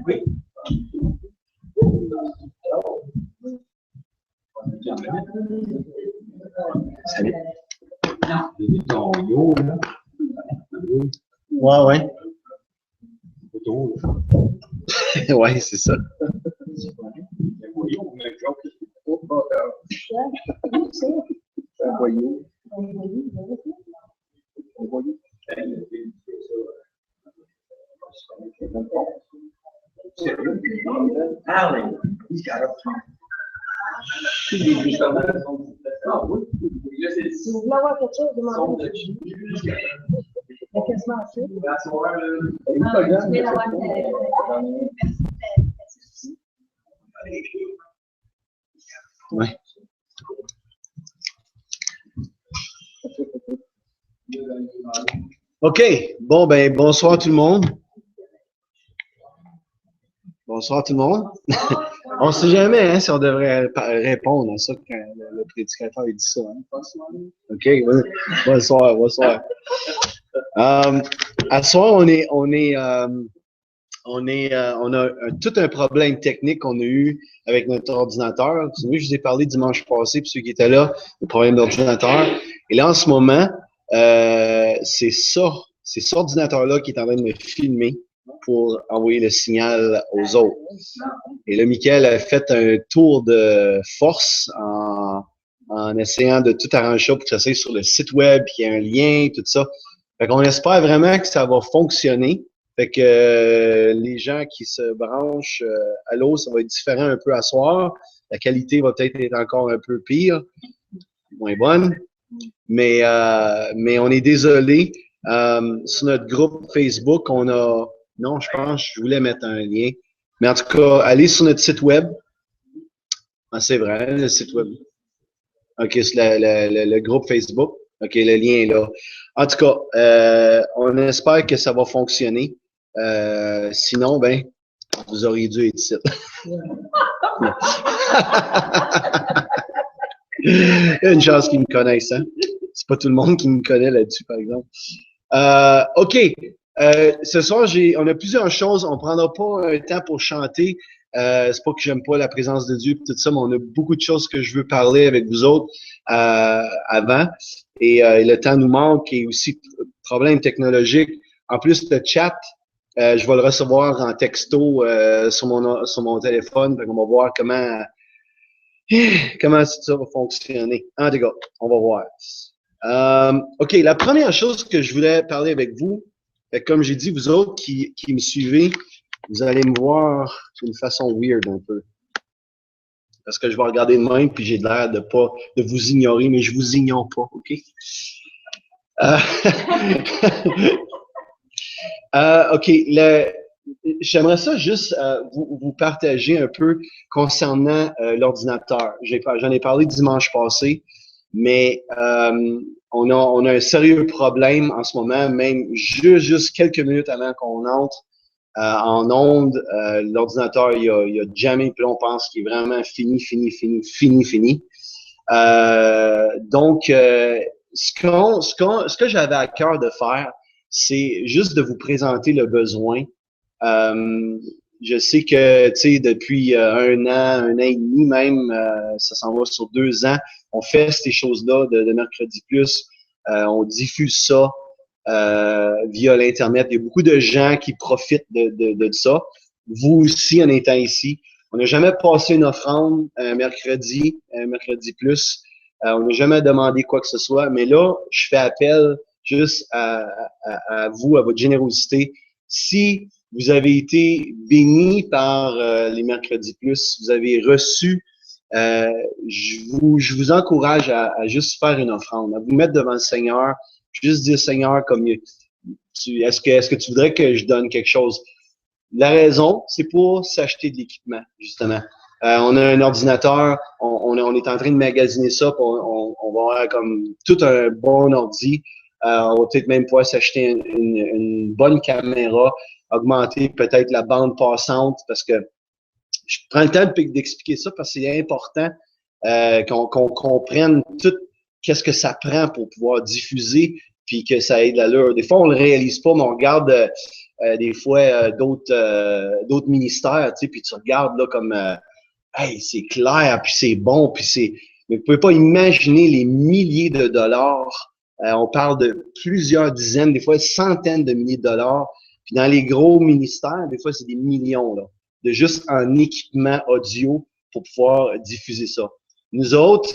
Oui. Salut. Ouais. Ouais, c'est ça. Alan, he's got a plan. Si vous voulez avoir quelque chose, demandez. Il y a quasiment assez. Ouais. OK. Bon, ben, bonsoir tout le monde. Bonsoir tout le monde. On ne sait jamais hein, si on devrait répondre à ça quand le prédicateur dit ça. Hein. OK. Bonsoir. À ce soir, on a tout un problème technique qu'on a eu avec notre ordinateur. Vous savez, je vous ai parlé dimanche passé, pour ceux qui étaient là, le problème d'ordinateur. Et là, en ce moment, c'est cet ordinateur-là qui est en train de me filmer pour envoyer le signal aux autres. Et là, Mickaël a fait un tour de force en essayant de tout arranger ça pour que ça soit sur le site web, qu'il y ait un lien, tout ça. Fait qu'on espère vraiment que ça va fonctionner. Fait que les gens qui se branchent à l'eau, ça va être différent un peu à soir. La qualité va peut-être être encore un peu pire, moins bonne. Mais on est désolé. Sur notre groupe Facebook, on a... Non, je voulais mettre un lien. Mais en tout cas, allez sur notre site web. Ah, c'est vrai, le site web. OK, c'est le groupe Facebook. OK, le lien est là. En tout cas, on espère que ça va fonctionner. Sinon, ben, vous auriez dû être ici. Il y a une chance qu'ils me connaissent, hein? C'est pas tout le monde qui me connaît là-dessus, par exemple. OK. Ce soir, on a plusieurs choses. On prendra pas un temps pour chanter. C'est pas que j'aime pas la présence de Dieu et tout ça, mais on a beaucoup de choses que je veux parler avec vous autres avant. Et le temps nous manque et aussi problème technologique. En plus, le chat, je vais le recevoir en texto sur mon téléphone. Donc, on va voir comment ça va fonctionner. En tout cas, on va voir. OK, la première chose que je voulais parler avec vous, comme j'ai dit, vous autres qui me suivez, vous allez me voir d'une façon weird un peu. Parce que je vais regarder de même, puis j'ai l'air de vous ignorer, mais je vous ignore pas, OK? OK, j'aimerais ça juste vous partager un peu concernant l'ordinateur. J'en ai parlé dimanche passé, mais on a un sérieux problème en ce moment, même juste quelques minutes avant qu'on entre en onde, l'ordinateur il a jamais, puis on pense qu'il est vraiment fini. Donc, ce que j'avais à cœur de faire, c'est juste de vous présenter le besoin. Je sais que, tu sais, depuis un an et demi même, ça s'en va sur 2 ans, on fait ces choses-là de Mercredi Plus. On diffuse ça via l'Internet. Il y a beaucoup de gens qui profitent de ça. Vous aussi, en étant ici, on n'a jamais passé une offrande Mercredi Plus. On n'a jamais demandé quoi que ce soit. Mais là, je fais appel juste à vous, à votre générosité. Si vous avez été béni par les Mercredis Plus, vous avez reçu, je vous encourage à juste faire une offrande, à vous mettre devant le Seigneur, juste dire Seigneur, comme est-ce que tu voudrais que je donne quelque chose? La raison, c'est pour s'acheter de l'équipement, justement. On a un ordinateur, on est en train de magasiner ça, on va avoir comme tout un bon ordi. On va peut-être même pouvoir s'acheter une bonne caméra, augmenter peut-être la bande passante, parce que je prends le temps d'expliquer ça parce que c'est important. qu'on comprenne tout qu'est-ce que ça prend pour pouvoir diffuser puis que ça ait de l'allure. Des fois, on le réalise pas, mais on regarde des fois d'autres ministères, tu sais, puis tu regardes là comme hey, c'est clair, puis c'est bon, puis c'est. Mais vous pouvez pas imaginer les milliers de dollars. On parle de plusieurs dizaines, des fois centaines de milliers de dollars. Puis dans les gros ministères, des fois, c'est des millions là, de juste un équipement audio pour pouvoir diffuser ça. Nous autres,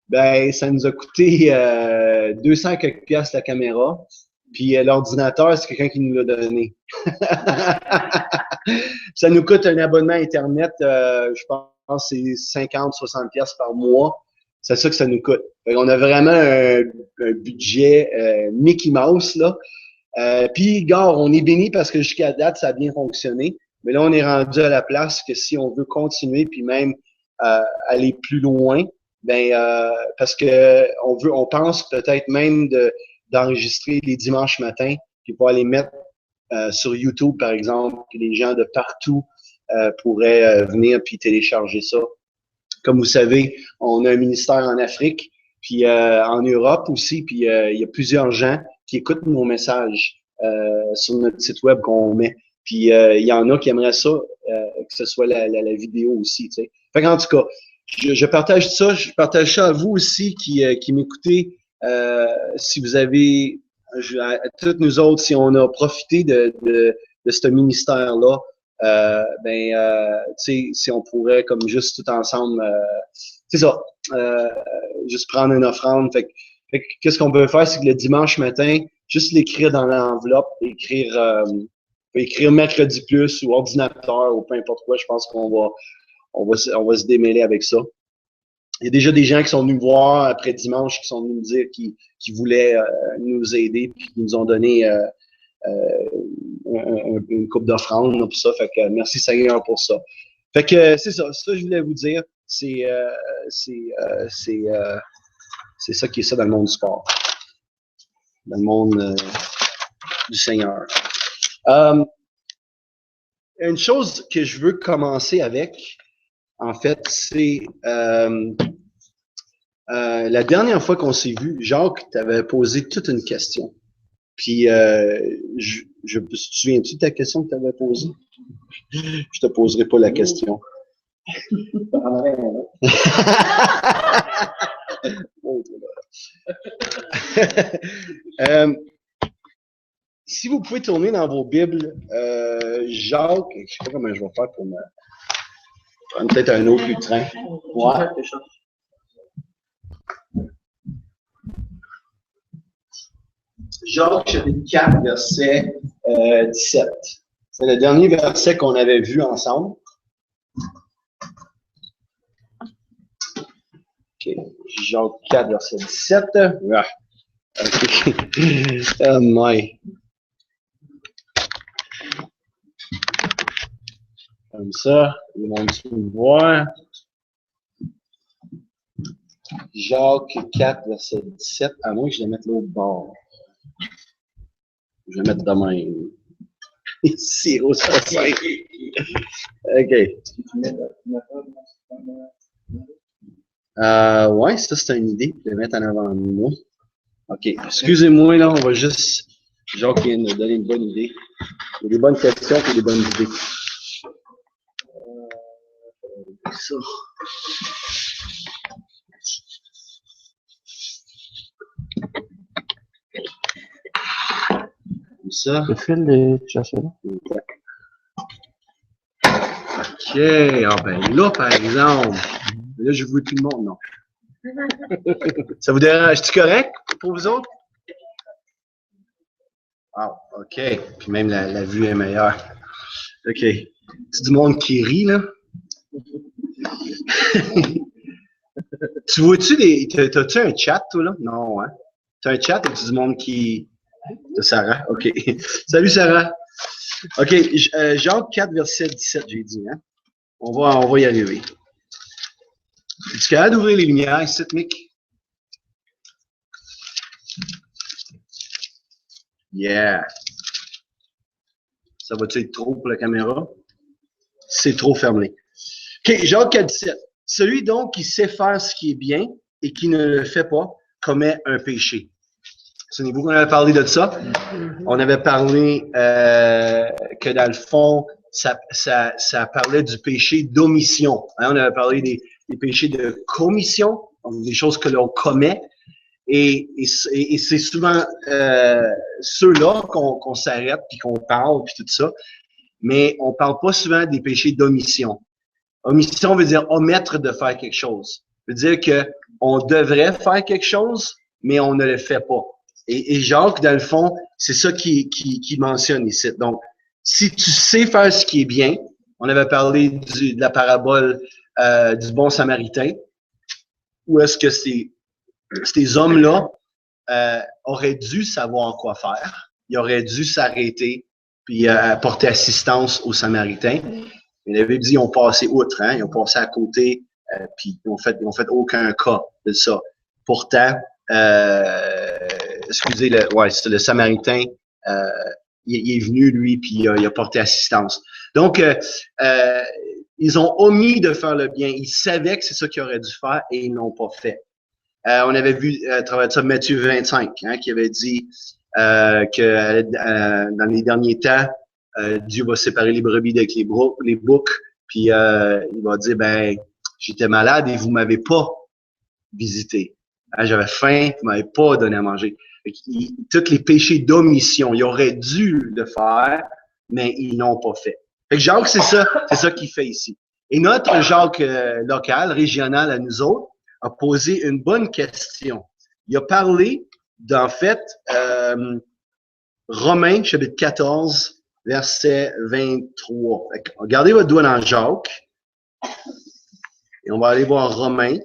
ben, ça nous a coûté 200 quelques piastres la caméra. Puis l'ordinateur, c'est quelqu'un qui nous l'a donné. Ça nous coûte un abonnement Internet, je pense que c'est 50, 60 piastres par mois. C'est ça que ça nous coûte. On a vraiment un budget Mickey Mouse, là. Puis, gars, on est béni parce que jusqu'à date, ça a bien fonctionné. Mais là, on est rendu à la place que si on veut continuer puis même aller plus loin, ben parce que on pense peut-être même d'enregistrer les dimanches matins puis pouvoir les mettre sur YouTube, par exemple, puis les gens de partout pourraient venir puis télécharger ça. Comme vous savez, on a un ministère en Afrique, puis en Europe aussi, puis il y a plusieurs gens qui écoutent nos messages sur notre site web qu'on met. Puis il y en a qui aimeraient ça, que ce soit la vidéo aussi, tu sais. Fait qu'en tout cas, je partage ça, je partage ça à vous aussi qui m'écoutez. Si vous avez, à toutes nous autres, si on a profité de ce ministère-là, tu sais, si on pourrait comme juste tout ensemble, c'est ça, juste prendre une offrande. Fait que qu'est-ce qu'on peut faire, c'est que le dimanche matin, juste l'écrire dans l'enveloppe, écrire mercredi plus ou ordinateur ou peu importe quoi, je pense qu'on va se démêler avec ça. Il y a déjà des gens qui sont venus me voir après dimanche, qui sont venus me dire qu'ils voulaient nous aider, puis qui nous ont donné une coupe d'offrandes pour ça. Fait que merci Seigneur pour ça. Fait que c'est ça. Ça, je voulais vous dire. C'est ça qui est ça dans le monde du sport. Dans le monde du Seigneur. Une chose que je veux commencer avec, en fait, c'est la dernière fois qu'on s'est vu, Jacques t'avait posé toute une question. Puis, je te souviens-tu de ta question que tu avais posée? Je te poserai pas la question. Si vous pouvez tourner dans vos Bibles, Jacques, je sais pas comment je vais faire pour me prendre peut-être un autre lutrin. Ouais. Jacques, chapitre 4, verset 17. C'est le dernier verset qu'on avait vu ensemble. OK. Jacques 4, verset 17. Ah. OK. Oh my. Comme ça, le monde peut me voir. Jacques 4, verset 17. À moins que je le mette l'autre bord. Je vais mettre de même. 0,65. OK. Ouais, ça, c'est une idée de le mettre en avant de moi. OK. Excusez-moi, là, on va juste. Jacques vient de nous donner une bonne idée. Il y a des bonnes questions et des bonnes idées. Ça. Comme ça. Le fil de chercher là. OK. Ah ben là, par exemple. Là, je vois tout le monde, non. Ça vous dérange? C'est correct pour vous autres? Ah, OK. Puis même la vue est meilleure. OK. C'est du monde qui rit, là. Tu vois-tu t'as-tu un chat, toi, là? Non, hein? T'as un chat avec du monde qui. De Sarah, OK. Salut, Sarah. OK, Jacques 4, verset 17, j'ai dit, hein? On va y arriver. Es-tu capable d'ouvrir les lumières ici, Mick? Yeah. Ça va-tu être trop pour la caméra? C'est trop fermé. OK, Jacques 4, 17. Celui donc qui sait faire ce qui est bien et qui ne le fait pas commet un péché. Souvenez-vous qu'on avait parlé de ça? On avait parlé que dans le fond, ça parlait du péché d'omission. Hein? On avait parlé des péchés de commission, donc des choses que l'on commet. Et c'est souvent ceux-là qu'on s'arrête puis qu'on parle puis tout ça. Mais on parle pas souvent des péchés d'omission. Omission veut dire omettre de faire quelque chose. Veut dire que on devrait faire quelque chose, mais on ne le fait pas. Et Jacques, dans le fond, c'est ça qui mentionne ici. Donc, si tu sais faire ce qui est bien, on avait parlé de la parabole du bon samaritain, où est-ce que ces hommes-là auraient dû savoir quoi faire, ils auraient dû s'arrêter puis apporter assistance aux Samaritains. Mais la Bible dit qu'ils ont passé outre, hein, ils ont passé à côté, puis ils ont fait aucun cas de ça. Pourtant, excusez, le Samaritain, il est venu, lui, puis il a porté assistance. Donc, ils ont omis de faire le bien. Ils savaient que c'est ça qu'ils auraient dû faire et ils n'ont pas fait. On avait vu à travers ça Matthieu 25, hein, qui avait dit que dans les derniers temps, Dieu va séparer les brebis avec les boucs, puis il va dire, ben, j'étais malade et vous m'avez pas visité. Hein, j'avais faim, vous m'avez pas donné à manger. Tous les péchés d'omission, ils auraient dû le faire, mais ils n'ont pas fait. Fait que Jacques, c'est ça qu'il fait ici. Et notre Jacques local, régional à nous autres, a posé une bonne question. Il a parlé, d'en fait, Romains, chapitre 14, verset 23. Regardez votre doigt dans Jacques. Et on va aller voir Romains.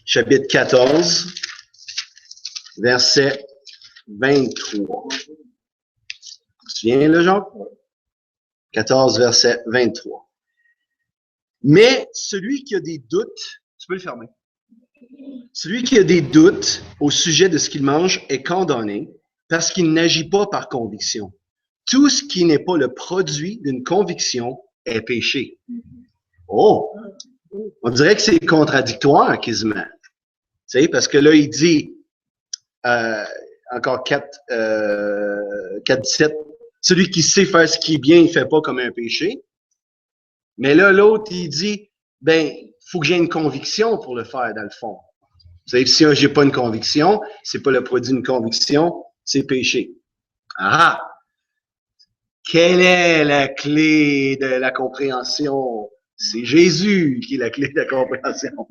Chapitre 14, verset 23. Tu te souviens, là, Jacques? 14, verset 23. Mais celui qui a des doutes, tu peux le fermer. Celui qui a des doutes au sujet de ce qu'il mange est condamné parce qu'il n'agit pas par conviction. Tout ce qui n'est pas le produit d'une conviction est péché. Oh! On dirait que c'est contradictoire, quasiment. Tu sais, parce que là, il dit, encore 4:17, celui qui sait faire ce qui est bien, il fait pas comme un péché. Mais là, l'autre, il dit, ben, faut que j'ai une conviction pour le faire, dans le fond. Vous savez, si j'ai pas une conviction, c'est pas le produit d'une conviction, c'est péché. Ah! Quelle est la clé de la compréhension? C'est Jésus qui est la clé de la compréhension.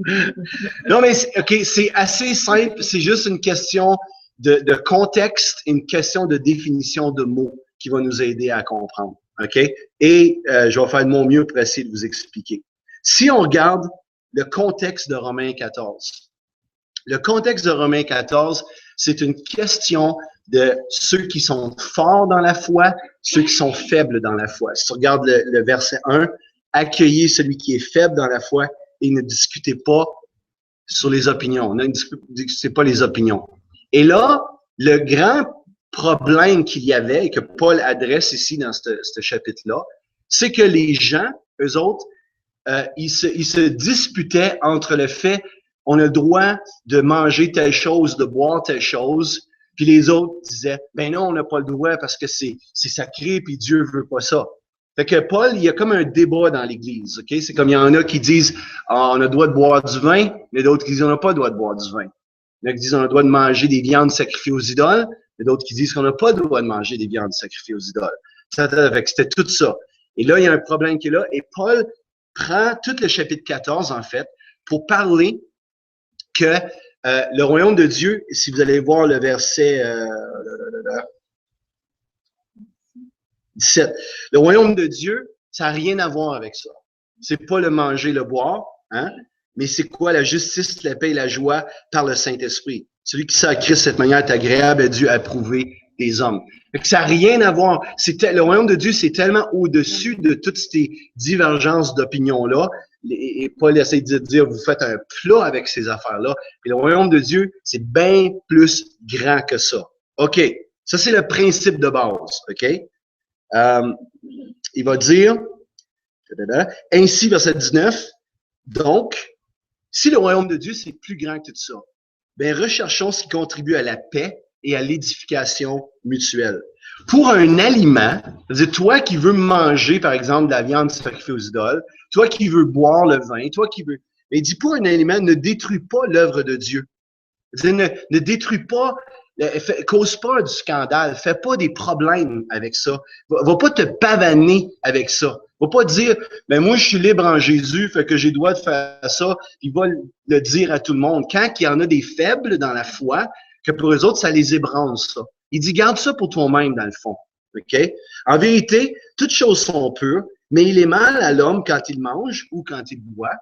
Non, mais OK, c'est assez simple. C'est juste une question de contexte, une question de définition de mots qui va nous aider à comprendre. OK? Et je vais faire de mon mieux pour essayer de vous expliquer. Si on regarde le contexte de Romains 14, le contexte de Romains 14, c'est une question de ceux qui sont forts dans la foi, ceux qui sont faibles dans la foi. Si tu regardes le verset 1, accueillez celui qui est faible dans la foi et ne discutez pas sur les opinions. Ne discutez pas les opinions. Et là, le grand problème qu'il y avait et que Paul adresse ici dans ce chapitre-là, c'est que les gens, eux autres, ils se disputaient entre le fait on a le droit de manger telle chose, de boire telle chose, puis les autres disaient ben non, on n'a pas le droit parce que c'est sacré puis Dieu veut pas ça. Fait que Paul, il y a comme un débat dans l'Église, ok? C'est comme il y en a qui disent on a le droit de boire du vin, mais d'autres qui disent on n'a pas le droit de boire du vin. Il y en a qui disent on a le droit de manger des viandes sacrifiées aux idoles, et d'autres qui disent qu'on n'a pas le droit de manger des viandes sacrifiées aux idoles. Fait que c'était tout ça. Et là, il y a un problème qui est là, et Paul prend tout le chapitre 14, en fait, pour parler que le royaume de Dieu, si vous allez voir le verset 17, le royaume de Dieu, ça n'a rien à voir avec ça. C'est pas le manger, le boire, hein, mais c'est quoi la justice, la paix et la joie par le Saint-Esprit. Celui qui sert Christ de cette manière est agréable à Dieu, approuvé des hommes. Fait que ça n'a rien à voir. Le royaume de Dieu, c'est tellement au-dessus de toutes ces divergences d'opinion-là. Et Paul essaie de dire, vous faites un plat avec ces affaires-là. Et le royaume de Dieu, c'est bien plus grand que ça. OK, Ça, c'est le principe de base, OK? Il va dire, ainsi, verset 19, donc, si le royaume de Dieu, c'est plus grand que tout ça, ben recherchons ce qui contribue à la paix et à l'édification mutuelle. Pour un aliment, c'est-à-dire toi qui veux manger, par exemple, de la viande sacrifiée aux idoles, toi qui veux boire le vin, toi qui veux... Mais il dit, pour un aliment, ne détruis pas l'œuvre de Dieu. C'est-à-dire, ne détruis pas, cause pas du scandale, fais pas des problèmes avec ça. Va pas te pavaner avec ça. Va pas dire, mais moi, je suis libre en Jésus, fait que j'ai le droit de faire ça. Il va le dire à tout le monde. Quand il y en a des faibles dans la foi, que pour eux autres, ça les ébranle, ça. Il dit, garde ça pour toi-même, dans le fond. OK? En vérité, toutes choses sont pures, mais il est mal à l'homme quand il mange ou quand il boit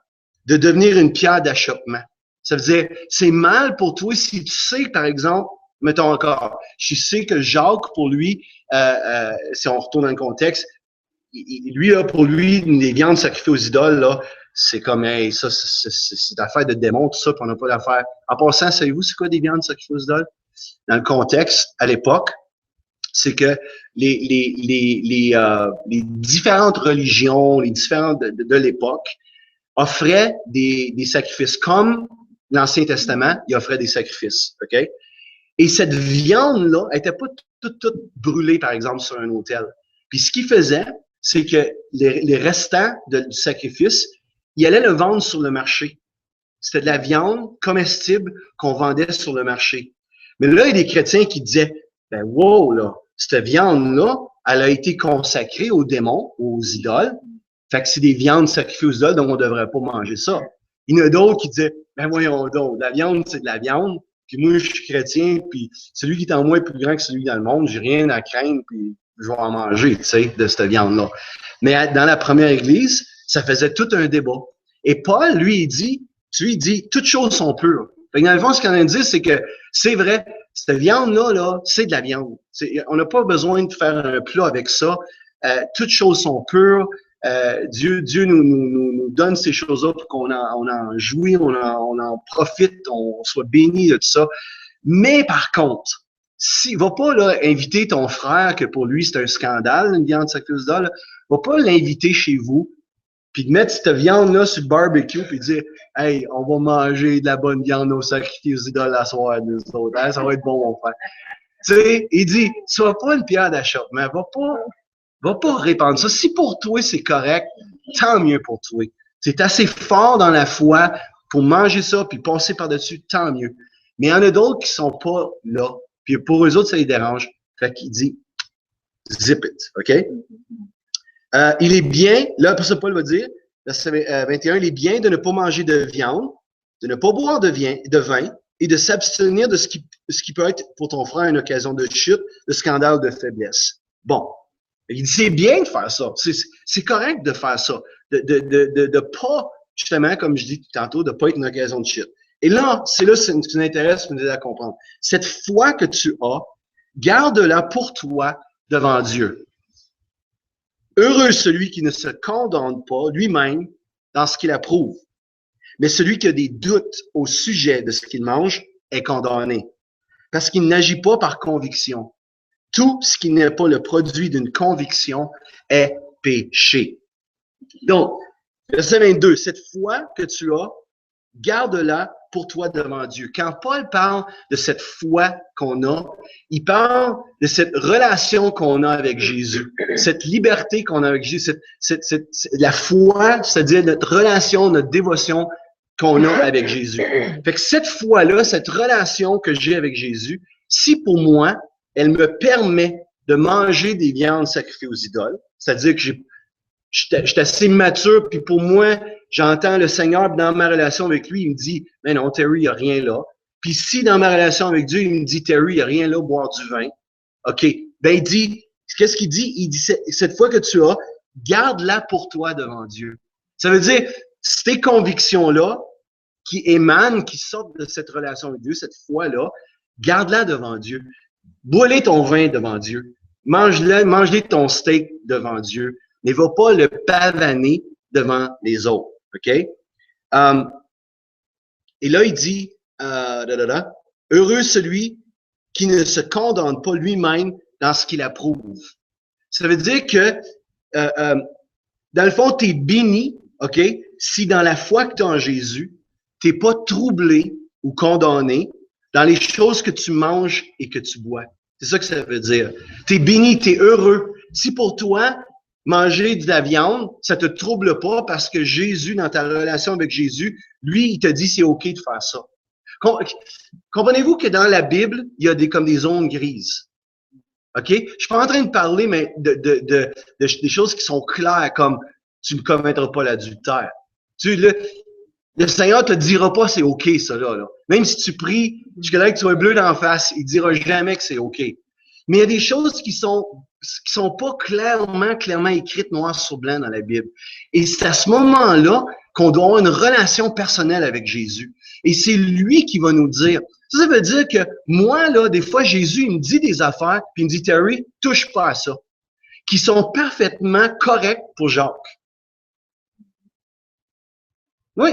de devenir une pierre d'achoppement. Ça veut dire, c'est mal pour toi si tu sais, par exemple, mettons encore, je sais que Jacques, pour lui, si on retourne dans le contexte, lui, là, pour lui, les viandes sacrifiées aux idoles, là, c'est comme, hey, ça, c'est l'affaire de démon, tout ça, puis on n'a pas d'affaire. En passant, savez-vous, c'est quoi des viandes sacrifiées aux idoles? Dans le contexte, à l'époque, c'est que les différentes religions, les différentes de l'époque, offraient des sacrifices. Comme l'Ancien Testament, il offrait des sacrifices. OK? Et cette viande-là n'était pas toute brûlée, par exemple, sur un autel. Puis ce qu'il faisait, c'est que les restants du sacrifice, il allait le vendre sur le marché. C'était de la viande comestible qu'on vendait sur le marché. Mais là, il y a des chrétiens qui disaient, ben wow, là, cette viande-là, elle a été consacrée aux démons, aux idoles. Fait que c'est des viandes sacrifiées aux idoles, donc on ne devrait pas manger ça. Il y en a d'autres qui disaient, ben voyons donc, la viande, c'est de la viande, puis moi, je suis chrétien, puis celui qui est en moi est plus grand que celui dans le monde, j'ai rien à craindre, puis je vais en manger, tu sais, de cette viande-là. Mais dans la première église, ça faisait tout un débat. Et Paul, lui, il dit, toutes choses sont pures. Fait que dans le fond, ce qu'on a dit, c'est que c'est vrai, cette viande-là, là, c'est de la viande. On n'a pas besoin de faire un plat avec ça. Toutes choses sont pures. Dieu nous donne ces choses-là pour qu'on en jouisse, on en profite, on soit béni de tout ça. Mais par contre, va pas là, inviter ton frère, que pour lui c'est un scandale, une viande sacrifiée aux idoles, va pas l'inviter chez vous, puis de mettre cette viande-là sur le barbecue, puis dire « Hey, on va manger de la bonne viande au sacrifié aux idoles la soirée, nous autres. Hein, ça va être bon, mon frère. » Tu sais, il dit « Sois pas une pierre d'achoppement, va pas répandre ça. Si pour toi c'est correct, tant mieux pour toi. C'est assez fort dans la foi pour manger ça puis passer par-dessus, tant mieux. Mais il y en a d'autres qui sont pas là. Puis pour eux autres, ça les dérange. Fait qu'il dit, zip it, OK? Il est bien, là, pour ça, Paul va dire, verset 21, il est bien de ne pas manger de viande, de ne pas boire de vin et de s'abstenir de ce qui peut être pour ton frère une occasion de chute, de scandale, de faiblesse. Bon. Il dit, c'est bien de faire ça. C'est correct de faire ça. De pas, justement, comme je dis tantôt, de pas être une occasion de chute. Et là, c'est là ce qui nous intéresse, nous aider à comprendre. Cette foi que tu as, garde-la pour toi devant Dieu. Heureux celui qui ne se condamne pas lui-même dans ce qu'il approuve. Mais celui qui a des doutes au sujet de ce qu'il mange est condamné. Parce qu'il n'agit pas par conviction. Tout ce qui n'est pas le produit d'une conviction est péché. Donc, verset 22, cette foi que tu as, garde-la pour toi devant Dieu. Quand Paul parle de cette foi qu'on a, il parle de cette relation qu'on a avec Jésus, cette liberté qu'on a avec Jésus, la foi, c'est-à-dire notre relation, notre dévotion qu'on a avec Jésus. Fait que cette foi-là, cette relation que j'ai avec Jésus, si pour moi, elle me permet de manger des viandes sacrifiées aux idoles, c'est-à-dire que je suis assez mature, puis pour moi, j'entends le Seigneur dans ma relation avec lui, il me dit, mais non, Terry, il n'y a rien là. Puis si dans ma relation avec Dieu, il me dit, Terry, il n'y a rien là, boire du vin. OK. Ben, il dit, qu'est-ce qu'il dit? Il dit, cette foi que tu as, garde-la pour toi devant Dieu. Ça veut dire, ces convictions-là, qui émanent, qui sortent de cette relation avec Dieu, cette foi-là, garde-la devant Dieu. Bois-les ton vin devant Dieu. Mange-les ton steak devant Dieu. Mais va pas le pavaner devant les autres. OK? Et là, il dit, heureux celui qui ne se condamne pas lui-même dans ce qu'il approuve. Ça veut dire que, dans le fond, tu es béni, OK, si dans la foi que tu as en Jésus, tu n'es pas troublé ou condamné dans les choses que tu manges et que tu bois. C'est ça que ça veut dire. Tu es béni, tu es heureux. Si pour toi, manger de la viande, ça te trouble pas parce que Jésus, dans ta relation avec Jésus, lui, il te dit c'est OK de faire ça. Comprenez-vous que dans la Bible, il y a comme des zones grises. OK? Je suis pas en train de parler, mais des choses qui sont claires, comme tu ne commettras pas l'adultère. Le Seigneur te dira pas c'est OK, ça là. Même si tu pries, jusqu'à que tu sois bleu d'en face, il dira jamais que c'est OK. Mais il y a des choses qui sont pas clairement écrites noir sur blanc dans la Bible. Et c'est à ce moment-là qu'on doit avoir une relation personnelle avec Jésus. Et c'est lui qui va nous dire. Ça veut dire que moi, là, des fois, Jésus, il me dit des affaires, puis il me dit, Terry, touche pas à ça. Qui sont parfaitement correctes pour Jacques. Oui,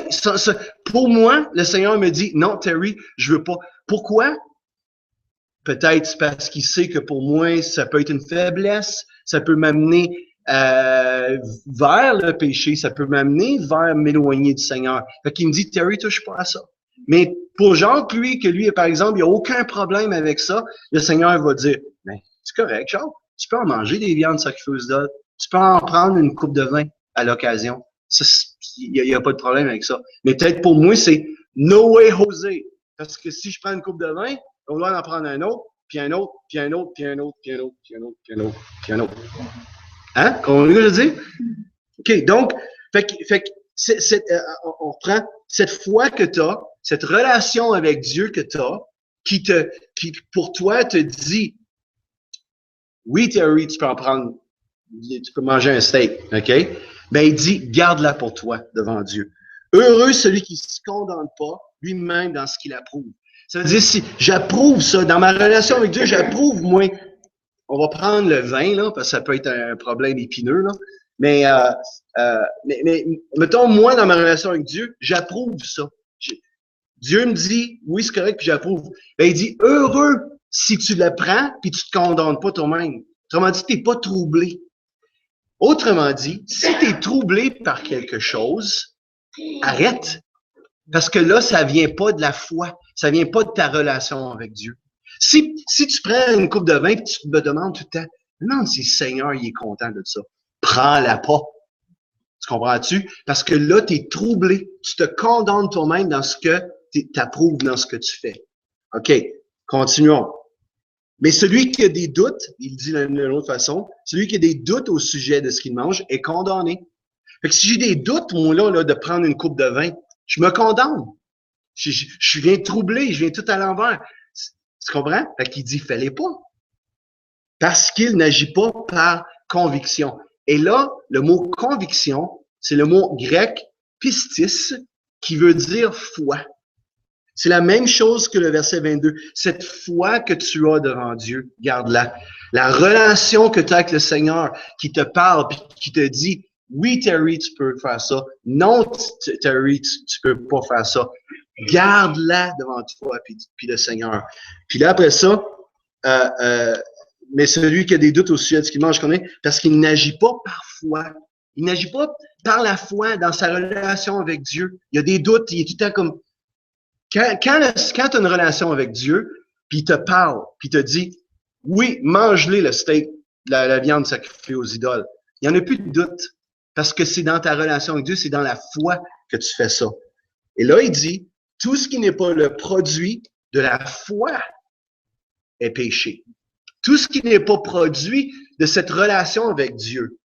pour moi, le Seigneur me dit, non, Terry, je veux pas. Pourquoi? Peut-être parce qu'il sait que pour moi, ça peut être une faiblesse, ça peut m'amener vers le péché, ça peut m'amener vers m'éloigner du Seigneur. Fait qu'il me dit, Terry, touche pas à ça. Mais pour Jacques, lui, par exemple, il n'y a aucun problème avec ça, le Seigneur va dire, ben, c'est correct, Jacques, tu peux en manger des viandes sacrifiées d'ol, tu peux en prendre une coupe de vin à l'occasion. Il n'y a pas de problème avec ça. Mais peut-être pour moi, c'est no way, José. Parce que si je prends une coupe de vin, on doit en prendre un autre, puis un autre, puis un autre, puis un autre, puis un autre, puis un autre, puis un autre, puis un autre. Hein? Comprenez ce que je veux dire? OK, donc, on reprend cette foi que tu as, cette relation avec Dieu que tu as, qui pour toi te dit, oui, Terry, tu peux en prendre, tu peux manger un steak, OK? Ben, il dit, garde-la pour toi devant Dieu. Heureux celui qui ne se condamne pas lui-même dans ce qu'il approuve. Ça veut dire, si j'approuve ça, dans ma relation avec Dieu, j'approuve, moi, on va prendre le vin, là, parce que ça peut être un problème épineux, là. Mais mettons, moi, dans ma relation avec Dieu, j'approuve ça. Dieu me dit, oui, c'est correct, puis j'approuve. Ben, il dit, heureux si tu le prends, puis tu te condamnes pas toi-même. Autrement dit, tu n'es pas troublé. Autrement dit, si tu es troublé par quelque chose, arrête. Parce que là, ça vient pas de la foi. Ça vient pas de ta relation avec Dieu. Si tu prends une coupe de vin et tu me demandes tout le temps, non, si le Seigneur, il est content de ça. Prends-la pas. Tu comprends-tu? Parce que là, tu es troublé. Tu te condamnes toi-même dans ce que tu approuves dans ce que tu fais. OK, continuons. Mais celui qui a des doutes, il dit d'une autre façon, celui qui a des doutes au sujet de ce qu'il mange est condamné. Fait que si j'ai des doutes, moi, là, de prendre une coupe de vin, je me condamne. Je viens troubler, je viens tout à l'envers. Tu comprends? Fait qu'il dit, fais-les pas. Parce qu'il n'agit pas par conviction. Et là, le mot conviction, c'est le mot grec pistis, qui veut dire foi. C'est la même chose que le verset 22. Cette foi que tu as devant Dieu, garde-la. La relation que tu as avec le Seigneur, qui te parle, puis qui te dit, oui, Terry, tu peux faire ça. Non, Terry, tu peux pas faire ça. Garde-la devant toi, puis le Seigneur. Puis là, après ça, mais celui qui a des doutes au sujet de ce qu'il mange, parce qu'il n'agit pas par foi. Il n'agit pas par la foi dans sa relation avec Dieu. Il y a des doutes, il est tout le temps comme... Quand tu as une relation avec Dieu, puis il te parle, puis il te dit, oui, mange-les le steak, la viande sacrifiée aux idoles. Il n'y en a plus de doute. Parce que c'est dans ta relation avec Dieu, c'est dans la foi que tu fais ça. Et là, il dit, tout ce qui n'est pas le produit de la foi est péché. Tout ce qui n'est pas produit de cette relation avec Dieu.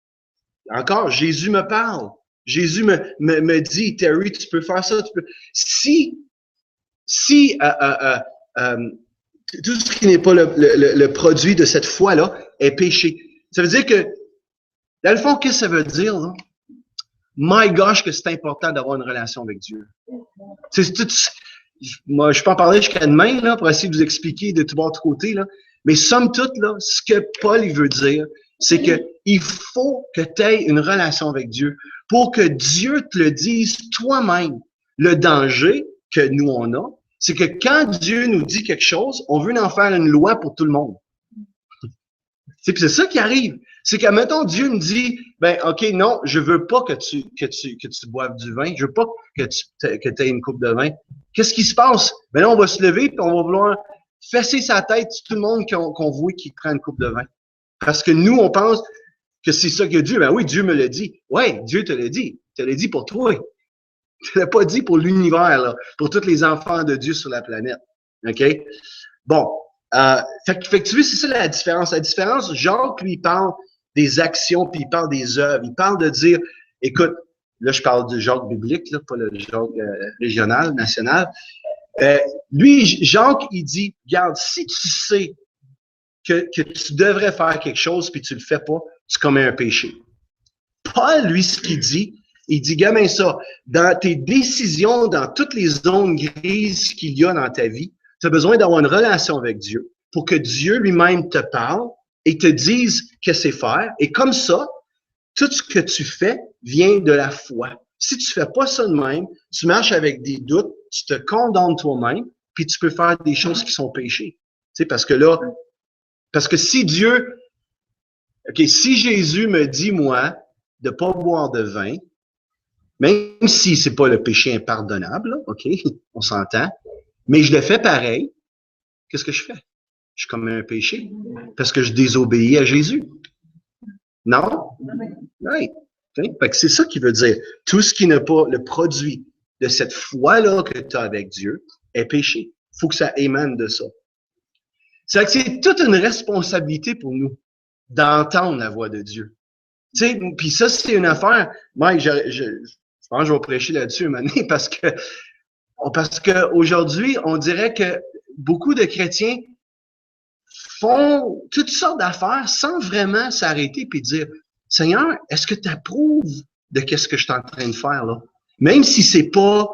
Encore, Jésus me parle. Jésus me dit, Terry, tu peux faire ça. Tu peux. Si tout ce qui n'est pas le produit de cette foi-là est péché. Ça veut dire que, dans le fond, qu'est-ce que ça veut dire, là? My gosh, que c'est important d'avoir une relation avec Dieu. Moi, je peux en parler jusqu'à demain, là, pour essayer de vous expliquer de tout bord, de tout côté, là. Mais somme toute, là, ce que Paul, il veut dire, c'est que il faut que tu aies une relation avec Dieu pour que Dieu te le dise toi-même. Le danger que nous, on a, c'est que quand Dieu nous dit quelque chose, on veut en faire une loi pour tout le monde. C'est ça qui arrive. C'est qu'à mettons, Dieu me dit, ben, OK, non, je veux pas que tu boives du vin. Je veux pas que tu aies une coupe de vin. Qu'est-ce qui se passe? Ben là, on va se lever puis on va vouloir fesser sa tête sur tout le monde qu'on voit qui prend une coupe de vin. Parce que nous, on pense que c'est ça que Dieu, ben oui, Dieu me l'a dit. Ouais, Dieu te l'a dit. Il te l'a dit pour toi. Il te l'a pas dit pour l'univers, là, pour tous les enfants de Dieu sur la planète. OK? Bon. Fait que tu vois, c'est ça la différence. La différence, Jacques, lui, il parle des actions, puis il parle des œuvres. Il parle de dire, écoute, là, je parle du Jacques biblique, là, pas le Jacques régional, national. Lui, Jacques, il dit, regarde, si tu sais que tu devrais faire quelque chose, puis tu le fais pas, tu commets un péché. Paul, lui, ce qu'il dit, il dit, gamin, ça, dans tes décisions, dans toutes les zones grises qu'il y a dans ta vie, tu as besoin d'avoir une relation avec Dieu pour que Dieu lui-même te parle et te dise que c'est faire. Et comme ça, tout ce que tu fais vient de la foi. Si tu fais pas ça de même, tu marches avec des doutes, tu te condamnes toi-même, puis tu peux faire des choses qui sont péchées. Tu sais, parce que si Dieu, OK, si Jésus me dit, moi, de pas boire de vin, même si c'est pas le péché impardonnable, là, OK, on s'entend, mais je le fais pareil, qu'est-ce que je fais? Je commets un péché parce que je désobéis à Jésus. Non? Oui. Fait que c'est ça qui veut dire. Tout ce qui n'est pas le produit de cette foi-là que tu as avec Dieu est péché. Il faut que ça émane de ça. C'est que c'est toute une responsabilité pour nous d'entendre la voix de Dieu. Tu sais, puis ça, c'est une affaire. Mike, je pense que je vais prêcher là-dessus un moment donné parce que aujourd'hui, on dirait que beaucoup de chrétiens font toutes sortes d'affaires sans vraiment s'arrêter puis dire, Seigneur, est-ce que tu approuves de qu'est-ce que je suis en train de faire là? Même si c'est pas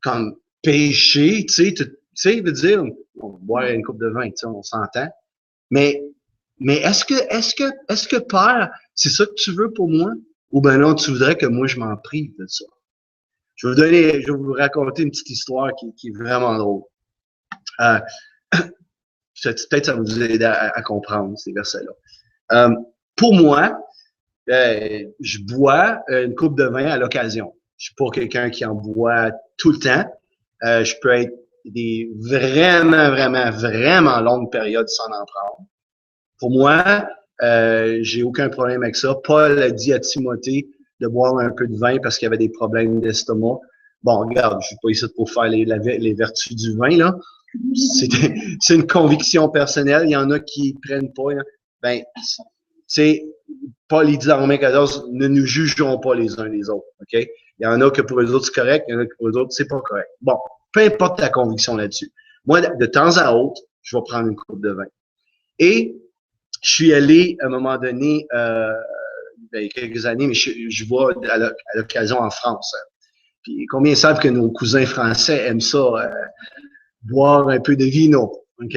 comme péché, tu sais, veut dire, on va boire une coupe de vin, tu sais, on s'entend. Mais est-ce que Père, c'est ça que tu veux pour moi? Ou ben non, tu voudrais que moi je m'en prive de ça? Je vais vous raconter une petite histoire qui est vraiment drôle. Peut-être ça va vous aider à comprendre ces versets-là. Pour moi, je bois une coupe de vin à l'occasion. Je suis pas quelqu'un qui en boit tout le temps. Je peux être des vraiment longues périodes sans en prendre. Pour moi, j'ai aucun problème avec ça. Paul a dit à Timothée de boire un peu de vin parce qu'il y avait des problèmes d'estomac. Bon, regarde, je suis pas ici pour faire les vertus du vin, là. C'est une conviction personnelle. Il y en a qui prennent pas. Hein. Ben, c'est Paul, il dit dans Romains 14, ne nous jugeons pas les uns les autres. OK? Il y en a que pour eux autres, c'est correct. Il y en a que pour eux autres, c'est pas correct. Bon, peu importe ta conviction là-dessus. Moi, de temps à autre, je vais prendre une coupe de vin. Et je suis allé, à un moment donné, il y a quelques années, mais je vois à l'occasion en France. Puis combien savent que nos cousins français aiment ça, boire un peu de vino, OK?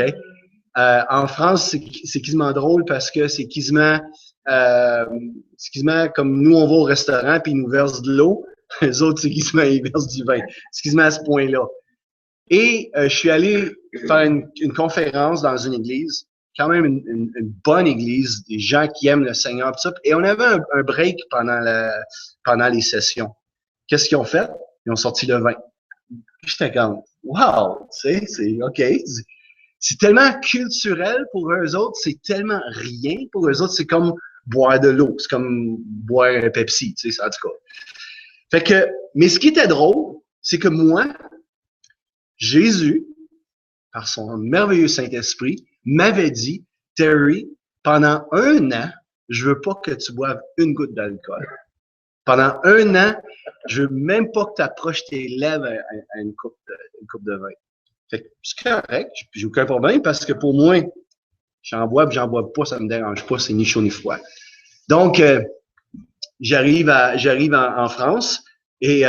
En France, c'est quasiment drôle parce que c'est quasiment comme nous, on va au restaurant puis ils nous versent de l'eau. Les autres, c'est quasiment, ils versent du vin. C'est quasiment à ce point-là. Et je suis allé faire une conférence dans une église, quand même une bonne église, des gens qui aiment le Seigneur, tout ça. Et on avait un break pendant les sessions. Qu'est-ce qu'ils ont fait? Ils ont sorti le vin. J'étais comme, wow, tu sais, c'est OK. C'est tellement culturel pour eux autres, c'est tellement rien pour eux autres, c'est comme boire de l'eau, c'est comme boire un Pepsi, tu sais, en tout cas. Fait que, mais ce qui était drôle, c'est que moi, Jésus, par son merveilleux Saint-Esprit, m'avait dit, Terry, pendant 1 an, je veux pas que tu boives une goutte d'alcool. Pendant 1 an, je veux même pas que tu approches tes lèvres à une coupe de vin. Fait que c'est correct, j'ai aucun problème parce que pour moi, j'en bois pas, ça me dérange pas, c'est ni chaud ni froid. Donc, j'arrive en France et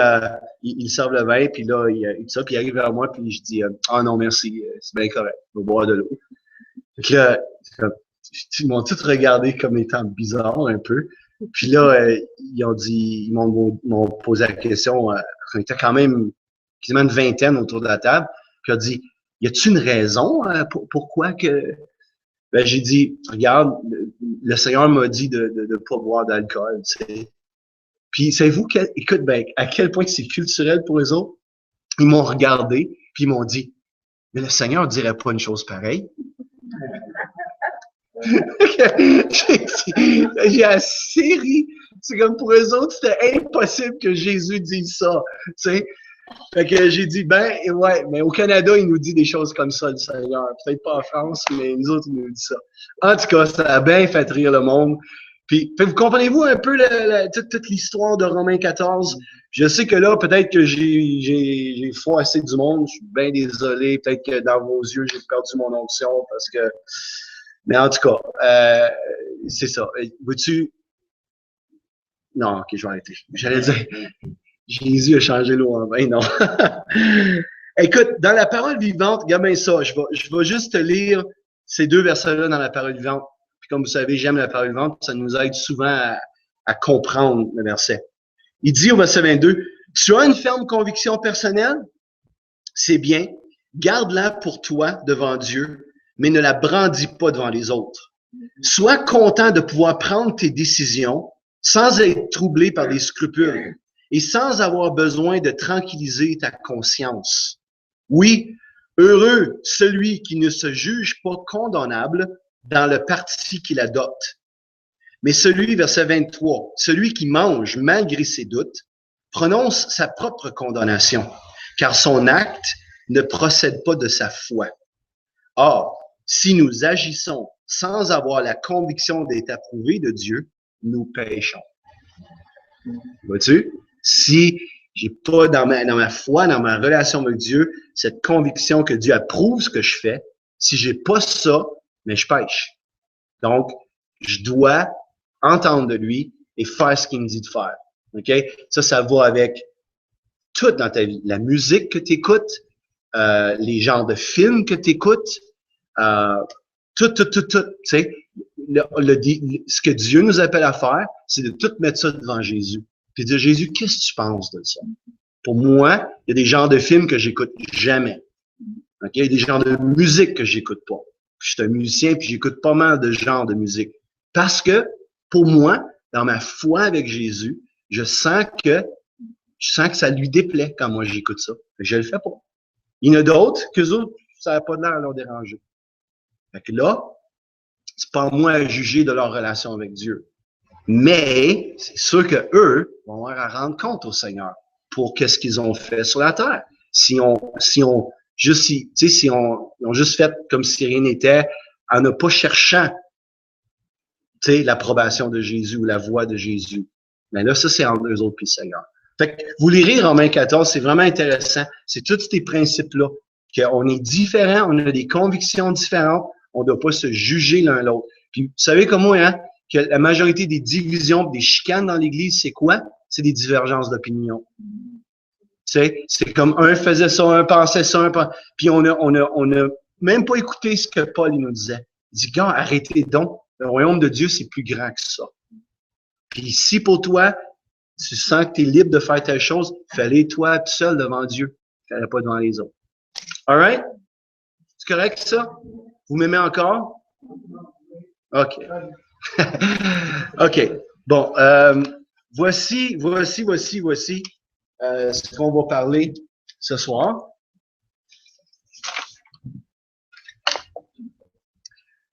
ils servent le vin, puis là, il arrive vers moi, puis je dis ah non, merci, c'est bien correct, je vais boire de l'eau. Fait que là, ils m'ont tous regardé comme étant bizarre un peu. Puis là, ils m'ont posé la question, on était quand même quasiment une vingtaine autour de la table. Puis Puis il a dit, y a-t-il une raison pourquoi que... Ben, j'ai dit, regarde, le Seigneur m'a dit de pas boire d'alcool, tu sais. Puis, savez-vous, écoute, ben, à quel point c'est culturel pour eux autres? Ils m'ont regardé, puis ils m'ont dit, mais le Seigneur dirait pas une chose pareille. J'ai assez ri. C'est comme pour eux autres, c'était impossible que Jésus dise ça, tu sais. Fait que j'ai dit, ben, ouais, mais au Canada, il nous dit des choses comme ça, le Seigneur. Peut-être pas en France, mais nous autres, il nous dit ça. En tout cas, ça a bien fait rire le monde. Puis vous comprenez-vous un peu toute l'histoire de Romains 14? Je sais que là, peut-être que j'ai froissé du monde. Je suis bien désolé. Peut-être que dans vos yeux, j'ai perdu mon onction parce que... Mais en tout cas, c'est ça. Veux-tu... Non, ok, je vais arrêter. J'allais dire... Jésus a changé l'eau en vin, non. Écoute, dans la parole vivante, regarde bien ça, je vais juste te lire ces deux versets-là dans la parole vivante. Puis comme vous savez, j'aime la parole vivante, ça nous aide souvent à comprendre le verset. Il dit au verset 22, « Tu as une ferme conviction personnelle? C'est bien, garde-la pour toi devant Dieu, mais ne la brandis pas devant les autres. Sois content de pouvoir prendre tes décisions sans être troublé par des scrupules. Et sans avoir besoin de tranquilliser ta conscience. Oui, heureux celui qui ne se juge pas condamnable dans le parti qu'il adopte. Mais celui, verset 23, celui qui mange malgré ses doutes, prononce sa propre condamnation, car son acte ne procède pas de sa foi. Or, si nous agissons sans avoir la conviction d'être approuvés de Dieu, nous péchons. Vois-tu? Si j'ai pas dans ma foi, dans ma relation avec Dieu, cette conviction que Dieu approuve ce que je fais, si j'ai pas ça, mais je pêche. Donc, je dois entendre de lui et faire ce qu'il me dit de faire. OK? Ça va avec tout dans ta vie. La musique que tu écoutes, les genres de films que tu écoutes, tout. Tu sais, ce que Dieu nous appelle à faire, c'est de tout mettre ça devant Jésus. Puis dire, Jésus, qu'est-ce que tu penses de ça? Pour moi, il y a des genres de films que j'écoute jamais. Okay? Il y a des genres de musique que j'écoute pas. Je suis un musicien, puis j'écoute pas mal de genres de musique. Parce que, pour moi, dans ma foi avec Jésus, je sens que ça lui déplaît quand moi j'écoute ça. Je le fais pas. Il y en a d'autres qu'eux autres, ça n'a pas l'air à leur déranger. Fait que là, c'est pas moi à juger de leur relation avec Dieu. Mais c'est sûr que eux vont avoir à rendre compte au Seigneur pour qu'est-ce qu'ils ont fait sur la terre. Si on juste fait comme si rien n'était, en ne pas cherchant, l'approbation de Jésus ou la voix de Jésus. Mais là, ça, c'est entre eux autres puis le Seigneur. Fait que vous lirez Romains 14, c'est vraiment intéressant. C'est tous ces principes-là. Qu'on est différents, on a des convictions différentes, on ne doit pas se juger l'un l'autre. Puis, vous savez comme moi, hein, que la majorité des divisions, des chicanes dans l'Église, c'est quoi? C'est des divergences d'opinion. C'est comme un faisait ça, un pensait ça, puis on a même pas écouté ce que Paul il nous disait. Il dit, gars, arrêtez donc. Le royaume de Dieu, c'est plus grand que ça. Puis si pour toi, tu sens que tu es libre de faire telle chose, fais-les toi tout seul devant Dieu. Fais-les pas devant les autres. All right? C'est correct, ça? Vous m'aimez encore? OK. OK. Bon, voici ce qu'on va parler ce soir.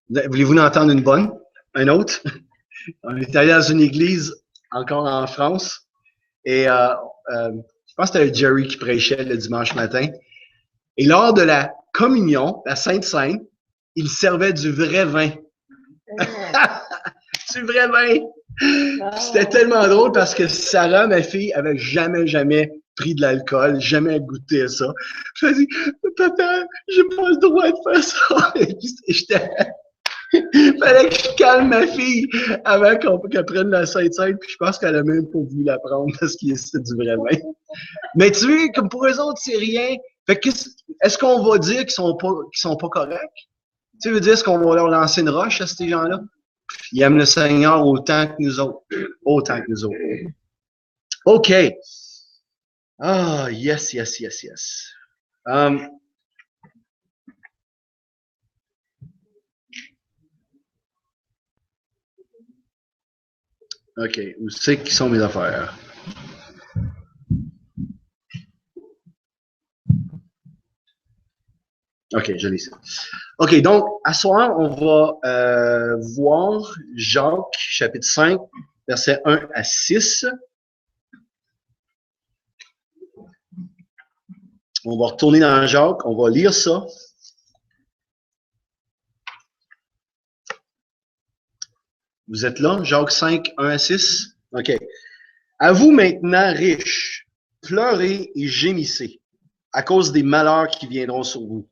Voulez-vous en entendre une bonne? Un autre? On est allé dans une église encore en France et je pense que c'était Jerry qui prêchait le dimanche matin. Et lors de la communion, la Sainte Seine, il servait du vrai vin. Du vrai vin! C'était tellement drôle parce que Sarah, ma fille, avait jamais pris de l'alcool, jamais goûté à ça. Je me dis, papa, j'ai pas le droit de faire ça. Et puis, fallait que je calme ma fille avant qu'elle prenne la Sainte-Seine, puis je pense qu'elle a même pas voulu la prendre parce que c'était du vrai vin. Mais tu sais, comme pour eux autres, c'est rien. Fait que, est-ce qu'on va dire qu'ils sont pas corrects? Tu veux dire, est-ce qu'on va leur lancer une roche à ces gens-là? Ils aiment le Seigneur autant que nous autres. Autant que nous autres. OK. Ah, yes. OK. Où c'est qui sont mes affaires? OK, je l'ai ici. OK, donc, à ce soir, on va voir Jacques, chapitre 5, versets 1 à 6. On va retourner dans Jacques, on va lire ça. Vous êtes là, Jacques 5, 1 à 6? OK. À vous maintenant, riches, pleurez et gémissez à cause des malheurs qui viendront sur vous.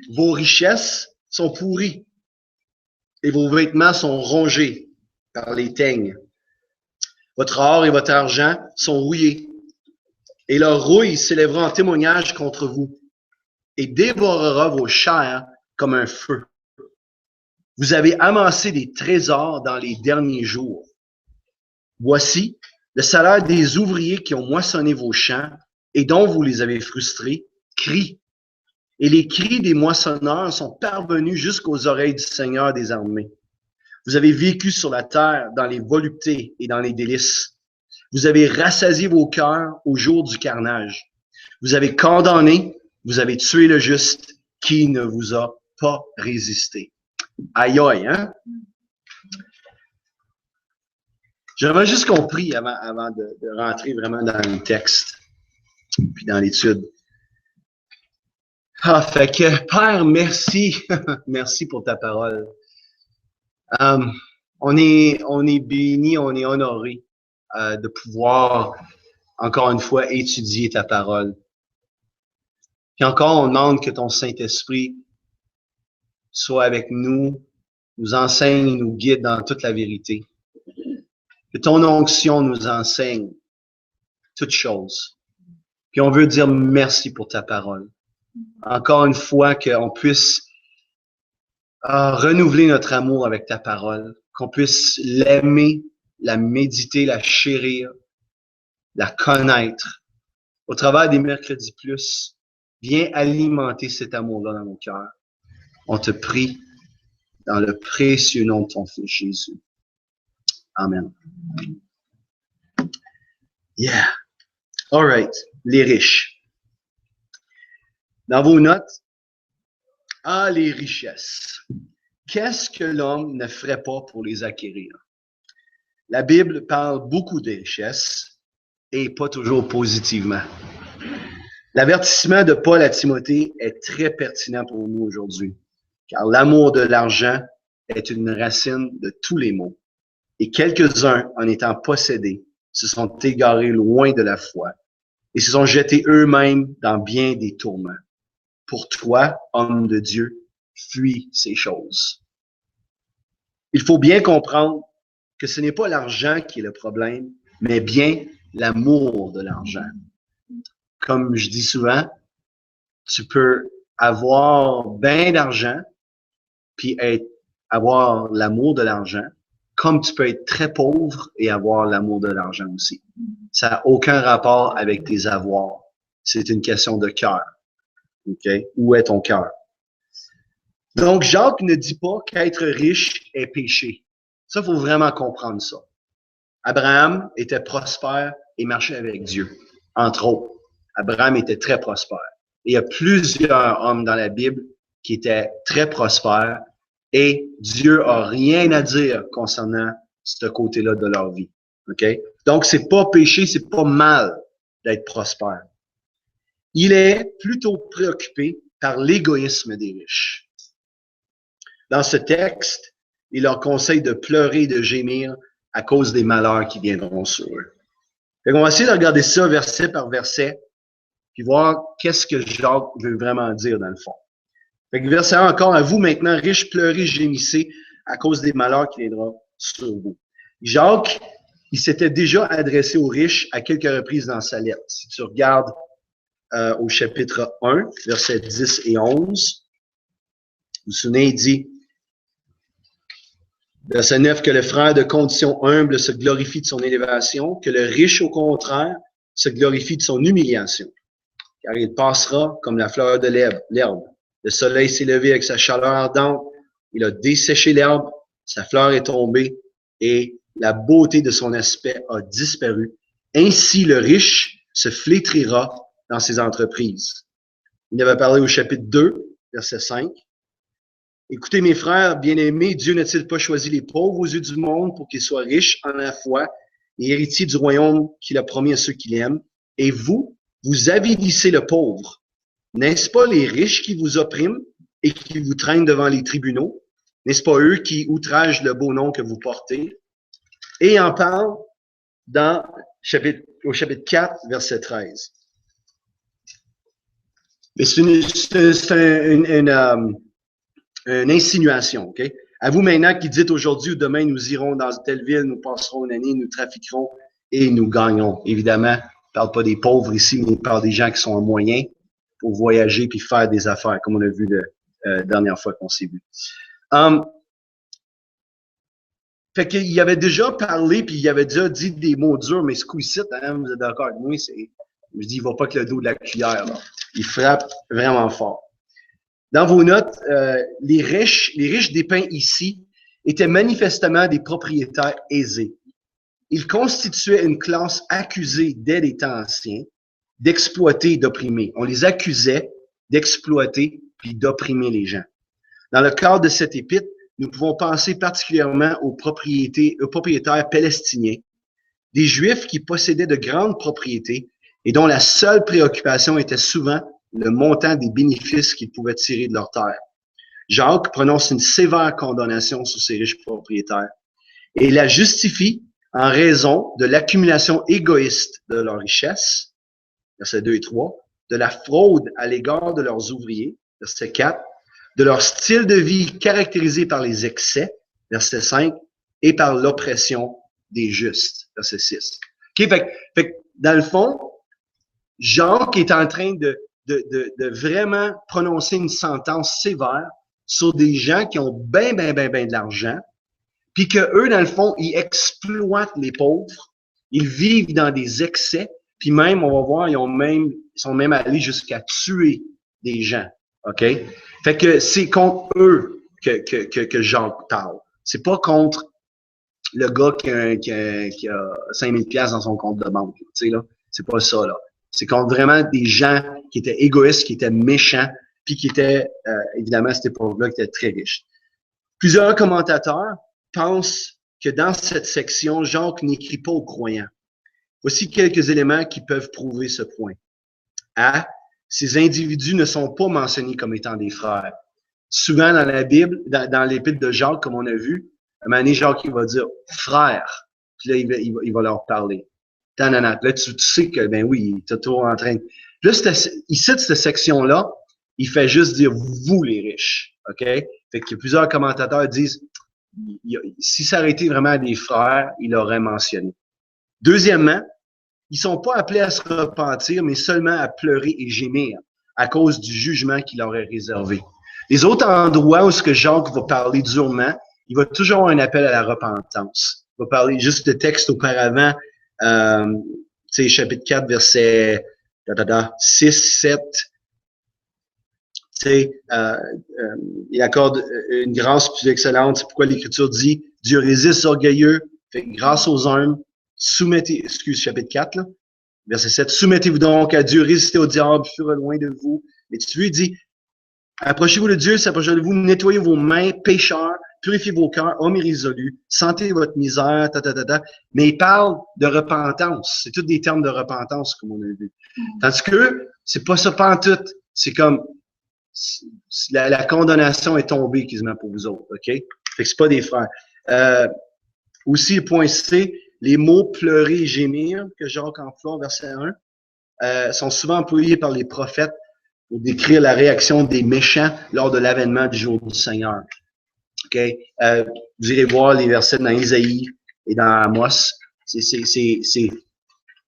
Vos richesses sont pourries et vos vêtements sont rongés par les teignes. Votre or et votre argent sont rouillés et leur rouille s'élèvera en témoignage contre vous et dévorera vos chairs comme un feu. Vous avez amassé des trésors dans les derniers jours. Voici le salaire des ouvriers qui ont moissonné vos champs et dont vous les avez frustrés, crie. Et les cris des moissonneurs sont parvenus jusqu'aux oreilles du Seigneur des armées. Vous avez vécu sur la terre dans les voluptés et dans les délices. Vous avez rassasié vos cœurs au jour du carnage. Vous avez condamné, vous avez tué le juste qui ne vous a pas résisté. Aïe aïe, hein? J'avais juste compris avant de rentrer vraiment dans le texte puis dans l'étude. Ah, fait que, Père, merci. Merci pour ta parole. On est béni, on est honoré de pouvoir, encore une fois, étudier ta parole. Puis encore, on demande que ton Saint-Esprit soit avec nous, nous enseigne et nous guide dans toute la vérité. Que ton onction nous enseigne toutes choses. Puis on veut dire merci pour ta parole. Encore une fois, qu'on puisse renouveler notre amour avec ta parole, qu'on puisse l'aimer, la méditer, la chérir, la connaître. Au travers des mercredis plus, viens alimenter cet amour-là dans nos cœurs. On te prie dans le précieux nom de ton Fils Jésus. Amen. Yeah. All right. Les riches. Dans vos notes, les richesses. Qu'est-ce que l'homme ne ferait pas pour les acquérir? La Bible parle beaucoup des richesses et pas toujours positivement. L'avertissement de Paul à Timothée est très pertinent pour nous aujourd'hui, car l'amour de l'argent est une racine de tous les maux. Et quelques-uns, en étant possédés, se sont égarés loin de la foi et se sont jetés eux-mêmes dans bien des tourments. Pour toi, homme de Dieu, fuis ces choses. Il faut bien comprendre que ce n'est pas l'argent qui est le problème, mais bien l'amour de l'argent. Comme je dis souvent, tu peux avoir bien d'argent, puis avoir l'amour de l'argent, comme tu peux être très pauvre et avoir l'amour de l'argent aussi. Ça n'a aucun rapport avec tes avoirs. C'est une question de cœur. OK? Où est ton cœur? Donc, Jacques ne dit pas qu'être riche est péché. Ça, il faut vraiment comprendre ça. Abraham était prospère et marchait avec Dieu. Entre autres, Abraham était très prospère. Et il y a plusieurs hommes dans la Bible qui étaient très prospères et Dieu a rien à dire concernant ce côté-là de leur vie. OK? Donc, c'est pas péché, c'est pas mal d'être prospère. Il est plutôt préoccupé par l'égoïsme des riches. Dans ce texte, il leur conseille de pleurer et de gémir à cause des malheurs qui viendront sur eux. On va essayer de regarder ça verset par verset, puis voir qu'est-ce que Jacques veut vraiment dire dans le fond. Verset 1 encore, à vous maintenant, riches, pleurez, gémissez à cause des malheurs qui viendront sur vous. Jacques, il s'était déjà adressé aux riches à quelques reprises dans sa lettre. Si tu regardes au chapitre 1, versets 10 et 11. Vous vous souvenez, il dit, verset 9, que le frère de condition humble se glorifie de son élévation, que le riche, au contraire, se glorifie de son humiliation. Car il passera comme la fleur de l'herbe. Le soleil s'est levé avec sa chaleur ardente, il a desséché l'herbe, sa fleur est tombée et la beauté de son aspect a disparu. Ainsi, le riche se flétrira dans ses entreprises. Il avait parlé au chapitre 2, verset 5. Écoutez, mes frères bien-aimés, Dieu n'a-t-il pas choisi les pauvres aux yeux du monde pour qu'ils soient riches en la foi et héritiers du royaume qu'il a promis à ceux qui l'aiment? Et vous, vous avilissez le pauvre. N'est-ce pas les riches qui vous oppriment et qui vous traînent devant les tribunaux? N'est-ce pas eux qui outragent le beau nom que vous portez? Et il en parle au chapitre 4, verset 13. Mais c'est une insinuation, OK? À vous maintenant qui dites aujourd'hui ou demain, nous irons dans telle ville, nous passerons une année, nous trafiquerons et nous gagnons. Évidemment, il ne parle pas des pauvres ici, mais il parle des gens qui sont en moyen pour voyager puis faire des affaires, comme on a vu la dernière fois qu'on s'est vu. Fait qu'il avait déjà parlé, puis il avait déjà dit des mots durs, mais ce coup-ci, hein, vous êtes d'accord avec moi, je dis, il va pas que le dos de la cuillère, là. Il frappe vraiment fort. Dans vos notes, les riches dépeints ici étaient manifestement des propriétaires aisés. Ils constituaient une classe accusée dès les temps anciens d'exploiter et d'opprimer. On les accusait d'exploiter puis d'opprimer les gens. Dans le cadre de cette épître, nous pouvons penser particulièrement aux propriétaires palestiniens, des Juifs qui possédaient de grandes propriétés et dont la seule préoccupation était souvent le montant des bénéfices qu'ils pouvaient tirer de leurs terres. Jacques prononce une sévère condamnation sur ces riches propriétaires et la justifie en raison de l'accumulation égoïste de leurs richesses, versets 2 et 3, de la fraude à l'égard de leurs ouvriers, verset 4, de leur style de vie caractérisé par les excès, verset 5, et par l'oppression des justes, verset 6. Okay, fait, dans le fond, Jacques est en train de vraiment prononcer une sentence sévère sur des gens qui ont ben de l'argent, puis que eux, dans le fond, ils exploitent les pauvres, ils vivent dans des excès, puis même, on va voir, ils sont même allés jusqu'à tuer des gens. OK? Fait que c'est contre eux que Jacques parle. C'est pas contre le gars qui a 5000 pièces dans son compte de banque. Tu sais, là. C'est pas ça, là. C'est contre vraiment des gens qui étaient égoïstes, qui étaient méchants, puis qui étaient, évidemment, à cette époque-là, qui étaient très riches. Plusieurs commentateurs pensent que dans cette section, Jacques n'écrit pas aux croyants. Voici quelques éléments qui peuvent prouver ce point. A. Ces individus ne sont pas mentionnés comme étant des frères. Souvent dans la Bible, dans l'épître de Jacques, comme on a vu, à un moment donné, Jacques, il va dire « frère ». Puis là, il va leur parler. Là, tu sais que, ben oui, il est toujours en train de... Là, ici, de cette section-là, il fait juste dire « vous, les riches ». OK? Fait que plusieurs commentateurs disent si ça aurait été vraiment des frères, il l'aurait mentionné. Deuxièmement, ils sont pas appelés à se repentir, mais seulement à pleurer et gémir à cause du jugement qu'il leur est réservé. Les autres endroits où ce que Jacques va parler durement, il va toujours avoir un appel à la repentance. Il va parler juste de texte auparavant, chapitre 4, verset 6, 7. Il accorde une grâce plus excellente. C'est pourquoi l'Écriture dit Dieu résiste orgueilleux, fait grâce aux humbles. Chapitre 4, là, verset 7. Soumettez-vous donc à Dieu, résistez au diable, furent loin de vous. Et tu lui dis, approchez-vous de Dieu, s'approchez de vous, nettoyez vos mains, pécheurs, purifiez vos cœurs, hommes irrésolus, sentez votre misère, Mais il parle de repentance. C'est tous des termes de repentance, comme on a vu. Tandis que, c'est pas ça pantoute. C'est comme, la condamnation est tombée quasiment pour vous autres, OK? Fait que c'est pas des frères. Aussi, point C, les mots pleurer et gémir que Jacques emploie, verset 1, sont souvent employés par les prophètes pour décrire la réaction des méchants lors de l'avènement du jour du Seigneur. OK? Vous irez voir les versets dans Isaïe et dans Amos. C'est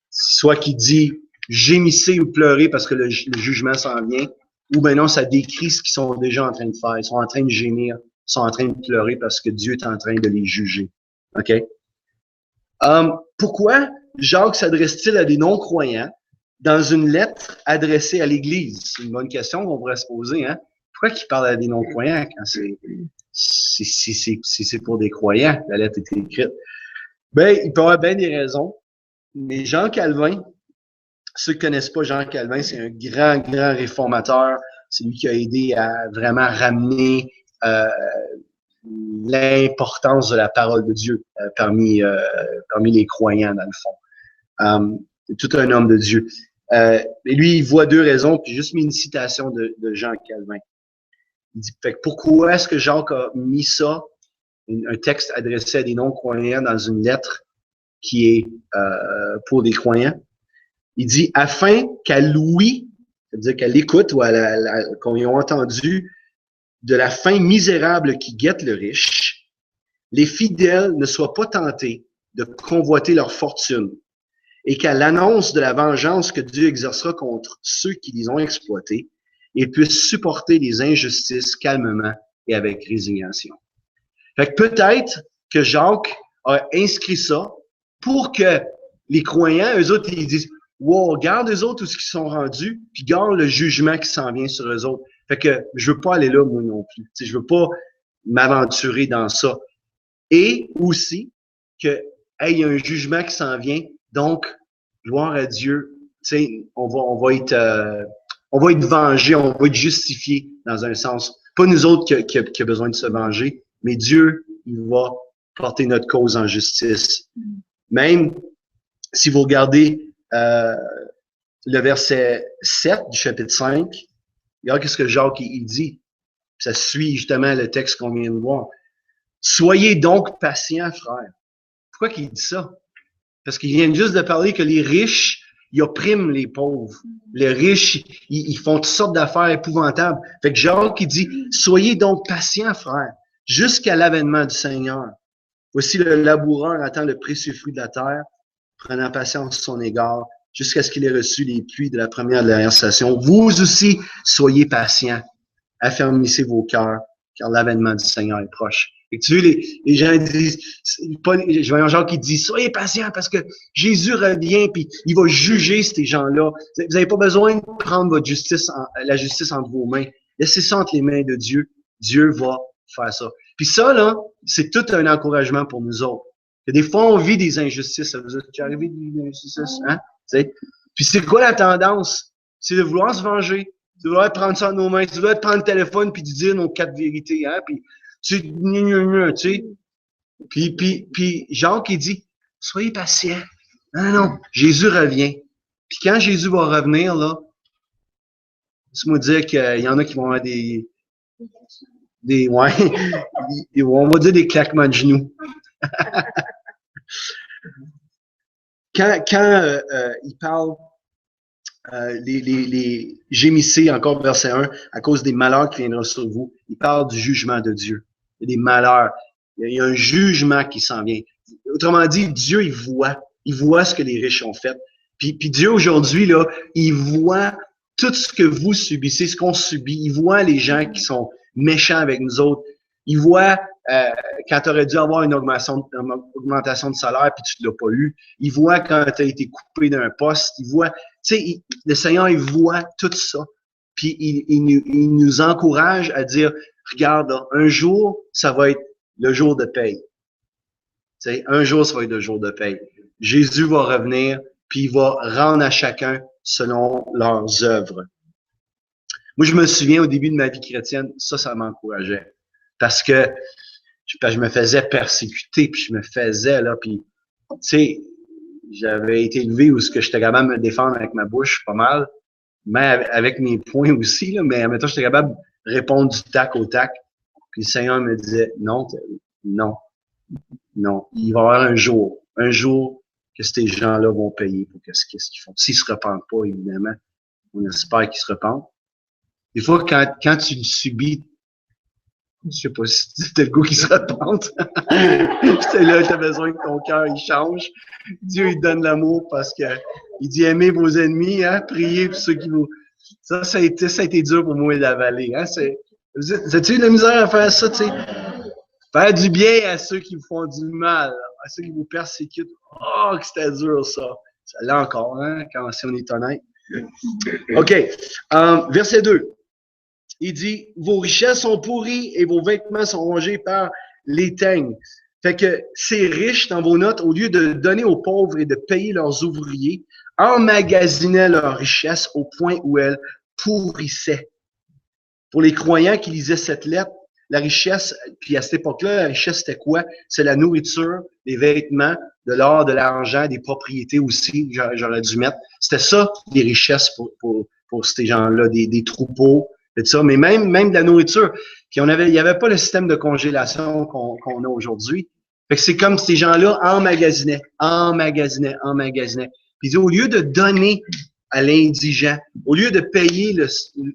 soit qui dit gémissez ou pleurez parce que le jugement s'en vient, ou ben non, ça décrit ce qu'ils sont déjà en train de faire. Ils sont en train de gémir, ils sont en train de pleurer parce que Dieu est en train de les juger. OK? Pourquoi Jacques s'adresse-t-il à des non-croyants dans une lettre adressée à l'Église? C'est une bonne question qu'on pourrait se poser. Hein? Pourquoi il parle à des non-croyants quand c'est pour des croyants? La lettre est écrite. Ben, il peut avoir bien des raisons. Mais Jean Calvin, ceux qui ne connaissent pas Jean Calvin, c'est un grand, grand réformateur. C'est lui qui a aidé à vraiment ramener l'importance de la parole de Dieu parmi les croyants, dans le fond. C'est tout un homme de Dieu. Et lui, il voit deux raisons, puis juste mis une citation de Jean Calvin. Il dit, fait que pourquoi est-ce que Jacques a mis ça, un texte adressé à des non-croyants dans une lettre qui est pour des croyants? Il dit, afin qu'à l'ouïe, c'est-à-dire qu'à l'écoute ou qu'on ait entendu de la fin misérable qui guette le riche, les fidèles ne soient pas tentés de convoiter leur fortune, et qu'à l'annonce de la vengeance que Dieu exercera contre ceux qui les ont exploités, ils puissent supporter les injustices calmement et avec résignation. Fait que peut-être que Jacques a inscrit ça pour que les croyants, eux autres, ils disent, wow, regarde eux autres où ils sont rendus, puis regarde le jugement qui s'en vient sur eux autres. Fait que je veux pas aller là, moi non plus. T'sais, je veux pas m'aventurer dans ça. Et aussi que, hey, il y a un jugement qui s'en vient, donc, gloire à Dieu, on va être vengé, on va être justifié dans un sens. Pas nous autres qui a besoin de se venger, mais Dieu, il va porter notre cause en justice. Même si vous regardez le verset 7 du chapitre 5, regarde ce que Jacques il dit. Ça suit justement le texte qu'on vient de voir. Soyez donc patients, frères. Pourquoi qu'il dit ça? Parce qu'il vient juste de parler que les riches, ils oppriment les pauvres. Les riches, ils font toutes sortes d'affaires épouvantables. Fait que Jacques, il dit, soyez donc patients, frères, jusqu'à l'avènement du Seigneur. Voici le laboureur attend le précieux fruit de la terre, prenant patience à son égard, jusqu'à ce qu'il ait reçu les pluies de la première et de la dernière station. Vous aussi, soyez patients, affermissez vos cœurs, car l'avènement du Seigneur est proche. Et tu vois, les gens disent, je vois un genre qui dit, soyez patients parce que Jésus revient puis il va juger ces gens-là. Vous n'avez pas besoin de prendre votre justice, la justice entre vos mains. Laissez ça entre les mains de Dieu. Dieu va faire ça. Puis ça, là, c'est tout un encouragement pour nous autres. Et des fois, on vit des injustices. Ça vous est déjà arrivé des injustices, hein? T'sais? Puis c'est quoi la tendance? C'est de vouloir se venger. C'est de vouloir prendre ça en nos mains. C'est de vouloir prendre le téléphone puis de dire nos 4 vérités, hein? Puis, tu sais, puis Jacques, il dit, soyez patients. Non, non, Jésus revient. Puis quand Jésus va revenir, là, laisse-moi dire qu'il y en a qui vont avoir ouais, on va dire des claquements de genoux. Quand il parle, les gémissez, encore verset 1, à cause des malheurs qui viendront sur vous, il parle du jugement de Dieu. Il y a des malheurs. Il y a un jugement qui s'en vient. Autrement dit, Dieu, il voit ce que les riches ont fait. Puis Dieu, aujourd'hui, là, il voit tout ce que vous subissez, ce qu'on subit. Il voit les gens qui sont méchants avec nous autres. Il voit quand tu aurais dû avoir une augmentation de salaire puis tu ne l'as pas eu. Il voit quand tu as été coupé d'un poste. Il voit, tu sais, le Seigneur, il voit tout ça. Puis il nous encourage à dire, regarde, là, un jour, ça va être le jour de paye. Tu sais, un jour, ça va être le jour de paye. Jésus va revenir, puis il va rendre à chacun selon leurs œuvres. Moi, je me souviens au début de ma vie chrétienne, ça m'encourageait. Parce que je me faisais persécuter, puis je me faisais, là, puis, tu sais, j'avais été élevé où j'étais capable de me défendre avec ma bouche pas mal, mais avec mes poings aussi, là, mais en même temps, j'étais capable de répondre du tac au tac. Puis le Seigneur me disait, non, non, non, il va y avoir un jour que ces gens-là vont payer pour qu'est-ce qu'ils font. S'ils se repentent pas, évidemment, on espère qu'ils se repentent. Des fois, quand tu le subis, je sais pas si c'était le goût qui se repente. C'était là, t'as besoin que ton cœur, il change. Dieu, il donne l'amour parce que il dit aimez vos ennemis, hein, priez pour ceux qui vous... Ça a été dur pour moi d'avaler, hein. As-tu eu de la misère à faire ça, tu sais? Faire du bien à ceux qui vous font du mal, à ceux qui vous persécutent. Oh, que c'était dur, ça. Ça l'est encore, hein, si on est honnête. OK. Verset 2. Il dit, vos richesses sont pourries et vos vêtements sont rongés par les teignes. Fait que ces riches, dans vos notes, au lieu de donner aux pauvres et de payer leurs ouvriers, emmagasinaient leurs richesses au point où elles pourrissaient. Pour les croyants qui lisaient cette lettre, la richesse, puis à cette époque-là, la richesse, c'était quoi? C'est la nourriture, les vêtements, de l'or, de l'argent, des propriétés aussi, j'aurais dû mettre. C'était ça, les richesses pour ces gens-là, des troupeaux, tout ça, mais même de la nourriture. Puis il n'y avait pas le système de congélation qu'on a aujourd'hui. Fait que c'est comme ces gens-là emmagasinaient. Puis au lieu de donner à l'indigent, au lieu de payer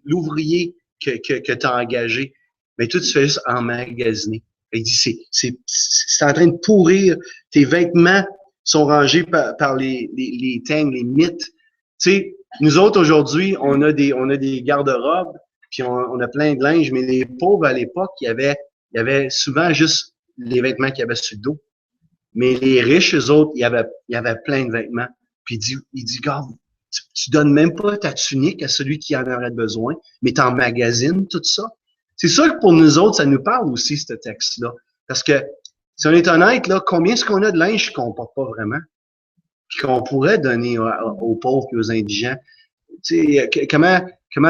l'ouvrier que tu as engagé, mais toi, tu fais juste emmagasiner. Il dit, c'est en train de pourrir. Tes vêtements sont rangés par les teignes, les mythes. Tu sais, nous autres, aujourd'hui, on a des garde-robes, puis on a plein de linge, mais les pauvres, à l'époque, il y avait souvent juste les vêtements qu'il y avait sur le dos. Mais les riches, eux autres, il y avait plein de vêtements. Puis il dit, regarde, tu donnes même pas ta tunique à celui qui en aurait besoin, mais tu emmagasines tout ça. C'est sûr que pour nous autres, ça nous parle aussi, ce texte-là. Parce que, si on est honnête, là, combien est-ce qu'on a de linge qu'on porte pas vraiment? Puis qu'on pourrait donner aux pauvres et aux indigents? Tu sais, comment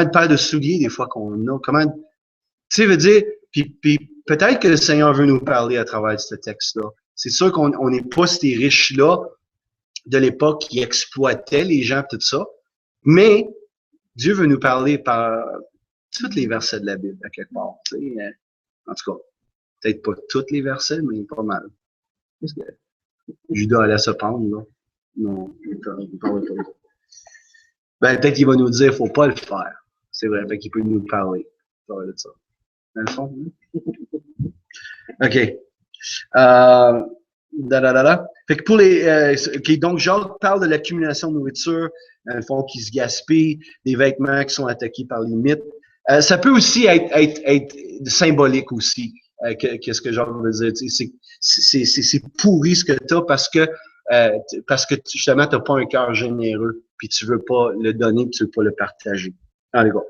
de paires de souliers, des fois, qu'on a? Tu sais, veut dire, puis peut-être que le Seigneur veut nous parler à travers ce texte-là. C'est sûr qu'on n'est pas ces riches-là de l'époque qui exploitaient les gens, tout ça. Mais Dieu veut nous parler par tous les versets de la Bible, à quelque part. Tu sais, en tout cas, peut-être pas tous les versets, mais pas mal. Qu'est-ce que Judas allait se pendre, là? Non, il parle pas. Ben, peut-être qu'il va nous dire, faut pas le faire. C'est vrai, fait qu'il peut nous parler. De ça. Dans le fond, OK. Fait que pour okay, donc Jacques parle de l'accumulation de nourriture, dans le fond, qui se gaspille, des vêtements qui sont attaqués par les mythes. Ça peut aussi être symbolique aussi, qu'est-ce que Jacques veut dire. C'est pourri ce que tu as parce que justement, tu n'as pas un cœur généreux, puis tu veux pas le donner, puis tu veux pas le partager. Allez, go.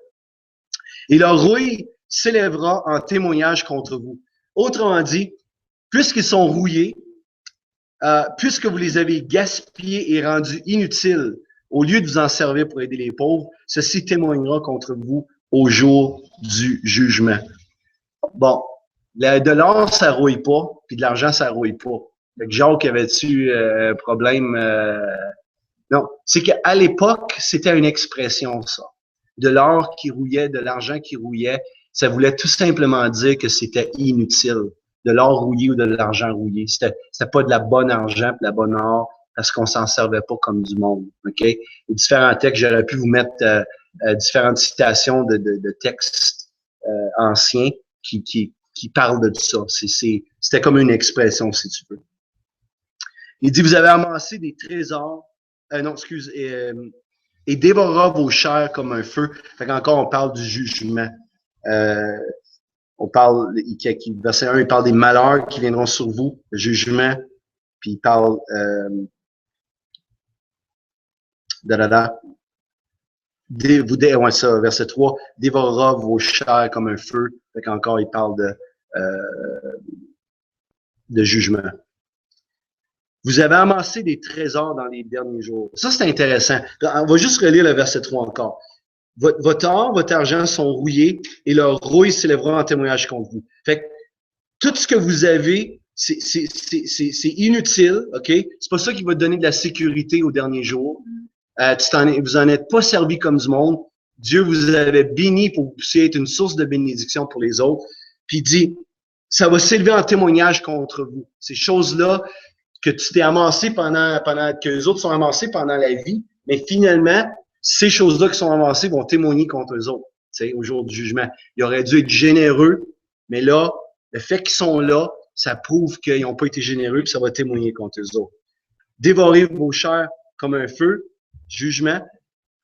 Et leur rouille s'élèvera en témoignage contre vous. Autrement dit, puisqu'ils sont rouillés, puisque vous les avez gaspillés et rendus inutiles, au lieu de vous en servir pour aider les pauvres, ceci témoignera contre vous au jour du jugement. Bon, de l'or, ça rouille pas, puis de l'argent, ça rouille pas. Fait que Jacques avait-tu un problème? Non, c'est qu'à l'époque, c'était une expression, ça. De l'or qui rouillait, de l'argent qui rouillait, ça voulait tout simplement dire que c'était inutile. De l'or rouillé ou de l'argent rouillé. C'était pas de la bonne argent et de la bonne or parce qu'on s'en servait pas comme du monde. OK? Et différents textes, j'aurais pu vous mettre différentes citations de textes anciens qui parlent de ça. C'était comme une expression, si tu veux. Il dit, vous avez amassé des trésors, et dévorera vos chairs comme un feu. Fait qu'encore, on parle du jugement. On parle, verset 1, il parle des malheurs qui viendront sur vous, le jugement, puis il parle verset 3, dévorera vos chairs comme un feu. Fait qu'encore, il parle de jugement. Vous avez amassé des trésors dans les derniers jours. Ça, c'est intéressant. On va juste relire le verset 3 encore. Votre or, votre argent sont rouillés et leur rouille s'élèvera en témoignage contre vous. Fait que tout ce que vous avez, c'est inutile, OK? C'est pas ça qui va donner de la sécurité aux derniers jours. Vous en êtes pas servi comme du monde. Dieu vous avait béni pour que vous puissiez être une source de bénédiction pour les autres. Puis il dit, ça va s'élever en témoignage contre vous. Ces choses-là que tu t'es amassé que les autres sont amassés pendant la vie, mais finalement, ces choses-là qui sont avancées vont témoigner contre eux autres, tu sais, au jour du jugement. Ils auraient dû être généreux, mais là, le fait qu'ils sont là, ça prouve qu'ils n'ont pas été généreux, puis ça va témoigner contre eux autres. Dévorez vos chairs comme un feu, jugement.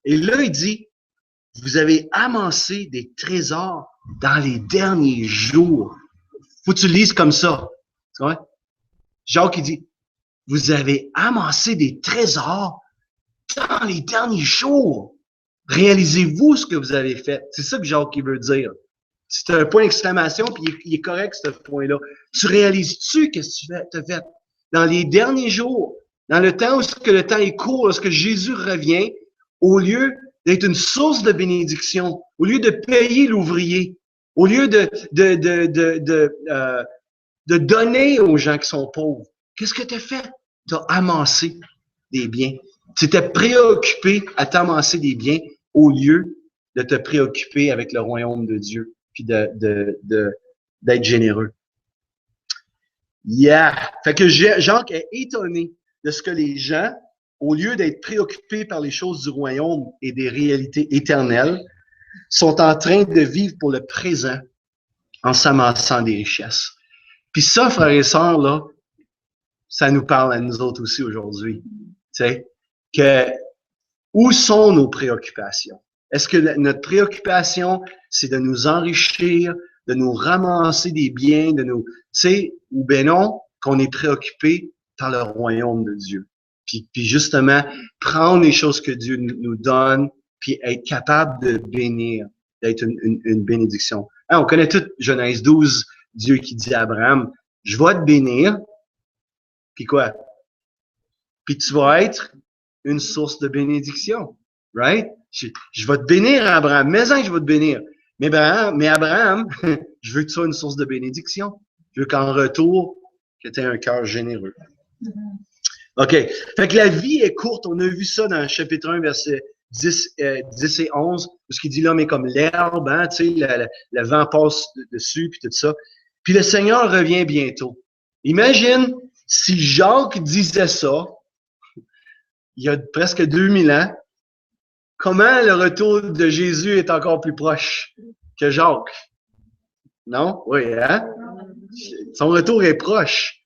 Et là, il dit, vous avez amassé des trésors dans les derniers jours. Faut que tu le lises comme ça. Tu vois? Jacques, il dit, vous avez amassé des trésors dans les derniers jours. Réalisez-vous ce que vous avez fait. C'est ça que Jacques veut dire. C'est un point d'exclamation, puis il est correct, ce point-là. Tu réalises-tu qu'est-ce que tu as fait dans les derniers jours, dans le temps où le temps est court, lorsque Jésus revient, au lieu d'être une source de bénédiction, au lieu de payer l'ouvrier, au lieu de donner aux gens qui sont pauvres, qu'est-ce que tu as fait? Tu as amassé des biens. Tu t'es préoccupé à t'amasser des biens au lieu de te préoccuper avec le royaume de Dieu, puis d'être généreux. Yeah! Fait que Jacques est étonné de ce que les gens, au lieu d'être préoccupés par les choses du royaume et des réalités éternelles, sont en train de vivre pour le présent en s'amassant des richesses. Puis ça, frères et sœurs, là, ça nous parle à nous autres aussi aujourd'hui. Tu sais, que où sont nos préoccupations? Est-ce que notre préoccupation, c'est de nous enrichir, de nous ramasser des biens, de nous, tu sais, ou ben non, qu'on est préoccupé par le royaume de Dieu. Puis justement, prendre les choses que Dieu nous donne, puis être capable de bénir, d'être une bénédiction. Hein, on connaît tout Genèse 12, Dieu qui dit à Abraham, je vais te bénir, puis quoi? Puis tu vas être une source de bénédiction, right? Je vais te bénir, Abraham, mais je vais te bénir. Mais Abraham, je veux que tu sois une source de bénédiction. Je veux qu'en retour, que tu aies un cœur généreux. OK. Fait que la vie est courte. On a vu ça dans le chapitre 1, verset 10 et 11, où ce qu'il dit l'homme est comme l'herbe, hein, tu sais, le vent passe dessus, puis tout ça. Puis le Seigneur revient bientôt. Imagine si Jacques disait ça, il y a presque 2000 ans, comment le retour de Jésus est encore plus proche que Jacques? Non? Oui, hein? Son retour est proche.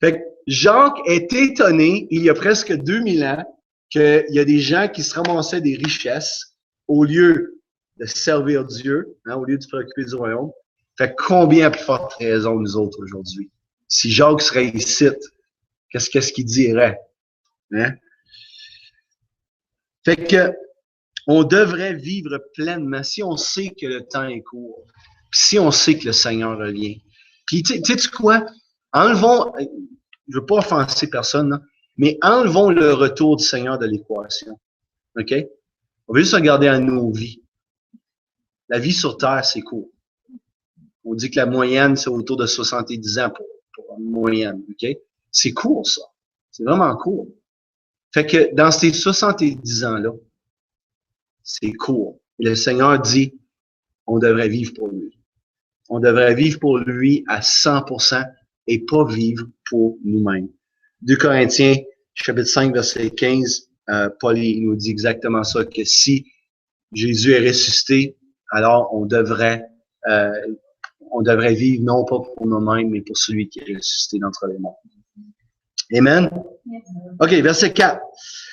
Fait que Jacques est étonné, il y a presque 2000 ans, qu'il y a des gens qui se ramassaient des richesses au lieu de servir Dieu, hein, au lieu de se préoccuper du royaume. Fait que combien à plus forte raison nous autres aujourd'hui? Si Jacques serait ici, qu'est-ce qu'il dirait? Hein? Fait que on devrait vivre pleinement si on sait que le temps est court, puis si on sait que le Seigneur revient. Puis tu sais quoi? Enlevons, je veux pas offenser personne, là, mais enlevons le retour du Seigneur de l'équation. OK? On va juste regarder à nos vies. La vie sur Terre, c'est court. On dit que la moyenne, c'est autour de 70 ans pour une moyenne. OK? C'est court, ça. C'est vraiment court. Fait que dans ces 70 ans-là, c'est court. Et le Seigneur dit, on devrait vivre pour lui. On devrait vivre pour lui à 100% et pas vivre pour nous-mêmes. 2 Corinthiens, chapitre 5, verset 15, Paul nous dit exactement ça, que si Jésus est ressuscité, alors on devrait vivre non pas pour nous-mêmes, mais pour celui qui est ressuscité d'entre les morts. Amen? OK, verset 4.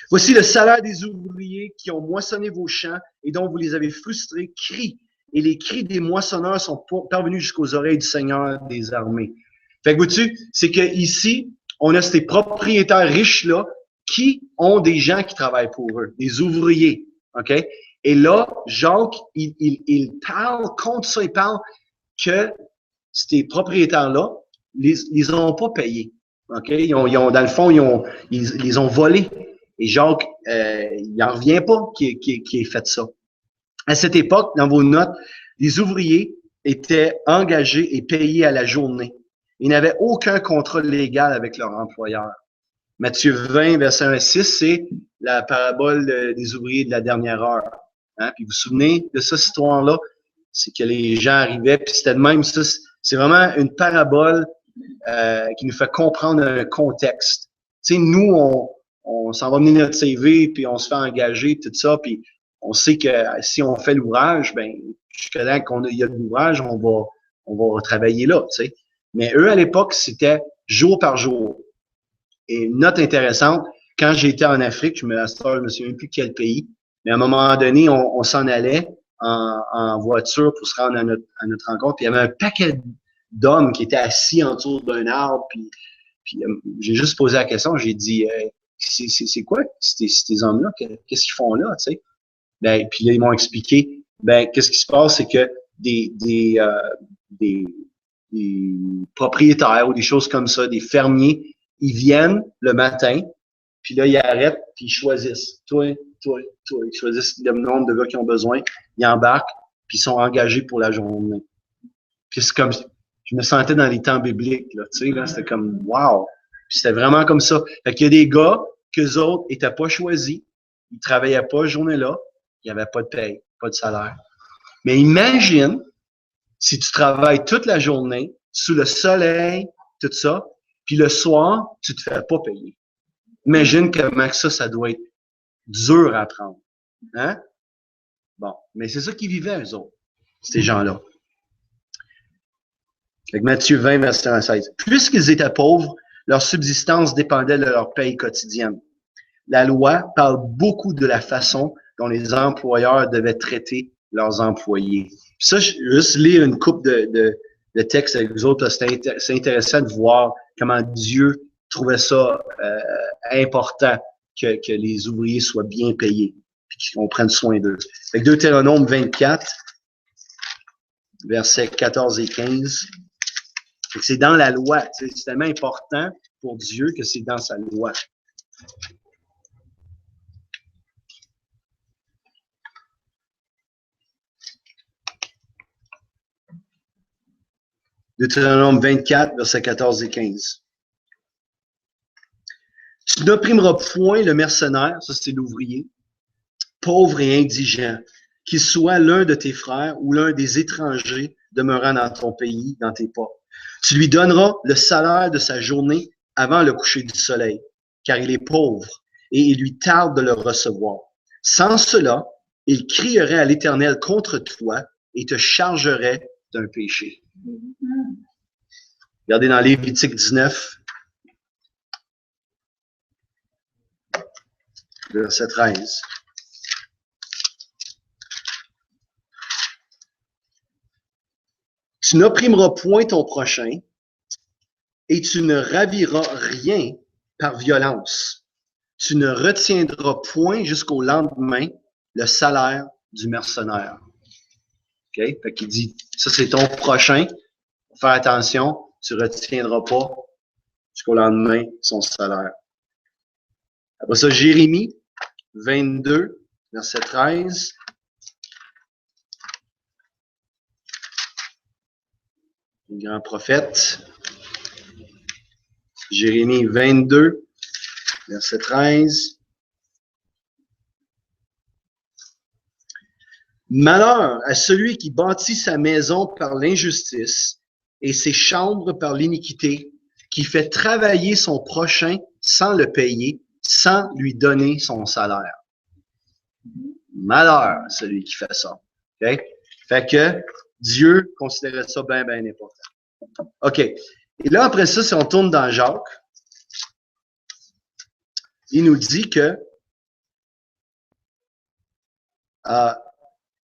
Voici le salaire des ouvriers qui ont moissonné vos champs et dont vous les avez frustrés, crient. Et les cris des moissonneurs sont parvenus jusqu'aux oreilles du Seigneur des armées. Fait que vois-tu, c'est que ici, on a ces propriétaires riches-là qui ont des gens qui travaillent pour eux, des ouvriers. OK? Et là, Jacques, il parle contre ça, il parle que ces propriétaires-là, ils ont pas payé. OK? Ils ont, dans le fond, ils les ont volés. Et Jacques, il n'en revient pas qu'il ait fait ça. À cette époque, dans vos notes, les ouvriers étaient engagés et payés à la journée. Ils n'avaient aucun contrat légal avec leur employeur. Matthieu 20, verset 1 à 6, c'est la parabole des ouvriers de la dernière heure. Hein? Puis vous vous souvenez de cette histoire-là? C'est que les gens arrivaient, puis c'était de même, ça, c'est vraiment une parabole qui nous fait comprendre un contexte. Tu sais, nous, on s'en va mener notre CV, puis on se fait engager, tout ça, puis on sait que si on fait l'ouvrage, ben jusqu'à là qu'il y a de l'ouvrage, on va travailler là, tu sais. Mais eux, à l'époque, c'était jour par jour. Et une note intéressante, quand j'étais en Afrique, je me souviens plus quel pays, mais à un moment donné, on s'en allait en voiture pour se rendre à notre rencontre, puis il y avait un paquet d'hommes qui étaient assis autour d'un arbre, puis j'ai juste posé la question, j'ai dit c'est quoi ces hommes-là, qu'est-ce qu'ils font là, tu sais? Ben, puis là, ils m'ont expliqué, ben, qu'est-ce qui se passe, c'est que des, des, euh, des, des propriétaires ou des choses comme ça, des fermiers, ils viennent le matin, puis là, ils arrêtent, puis ils choisissent. Toi. Ils choisissent le nombre de gars qui ont besoin, ils embarquent, puis ils sont engagés pour la journée. Puis c'est comme, je me sentais dans les temps bibliques, là, tu sais, là, c'était comme, wow! Puis c'était vraiment comme ça. Fait qu'il y a des gars, qu'eux autres étaient pas choisis, ils travaillaient pas cette journée-là, il y avait pas de paye, pas de salaire. Mais imagine, si tu travailles toute la journée, sous le soleil, tout ça, puis le soir, tu te fais pas payer. Imagine comment ça doit être dur à apprendre. Hein? Bon, mais c'est ça qu'ils vivaient, eux autres, ces gens-là. Avec Matthieu 20, verset 16. Puisqu'ils étaient pauvres, leur subsistance dépendait de leur paye quotidienne. La loi parle beaucoup de la façon dont les employeurs devaient traiter leurs employés. Puis ça, je vais juste lire une couple de textes avec vous autres. C'est intéressant de voir comment Dieu trouvait ça important que les ouvriers soient bien payés et qu'on prenne soin d'eux. Avec Deutéronome 24, versets 14 et 15. C'est dans la loi. C'est tellement important pour Dieu que c'est dans sa loi. Deutéronome 24, versets 14 et 15. Tu n'opprimeras point le mercenaire, ça c'est l'ouvrier, pauvre et indigent, qu'il soit l'un de tes frères ou l'un des étrangers demeurant dans ton pays, dans tes ports. Tu lui donneras le salaire de sa journée avant le coucher du soleil, car il est pauvre et il lui tarde de le recevoir. Sans cela, il crierait à l'Éternel contre toi et te chargerait d'un péché. Regardez dans Lévitique 19, verset 13. Tu n'opprimeras point ton prochain et tu ne raviras rien par violence. Tu ne retiendras point jusqu'au lendemain le salaire du mercenaire. OK? Fait qu'il dit, ça c'est ton prochain. Faire attention, tu ne retiendras pas jusqu'au lendemain son salaire. Après ça, Jérémie 22, verset 13. Le grand prophète. Jérémie 22, verset 13. Malheur à celui qui bâtit sa maison par l'injustice et ses chambres par l'iniquité, qui fait travailler son prochain sans le payer, sans lui donner son salaire. Malheur à celui qui fait ça. Okay? Fait que Dieu considérait ça bien, bien important. OK. Et là, après ça, si on tourne dans Jacques, il nous dit que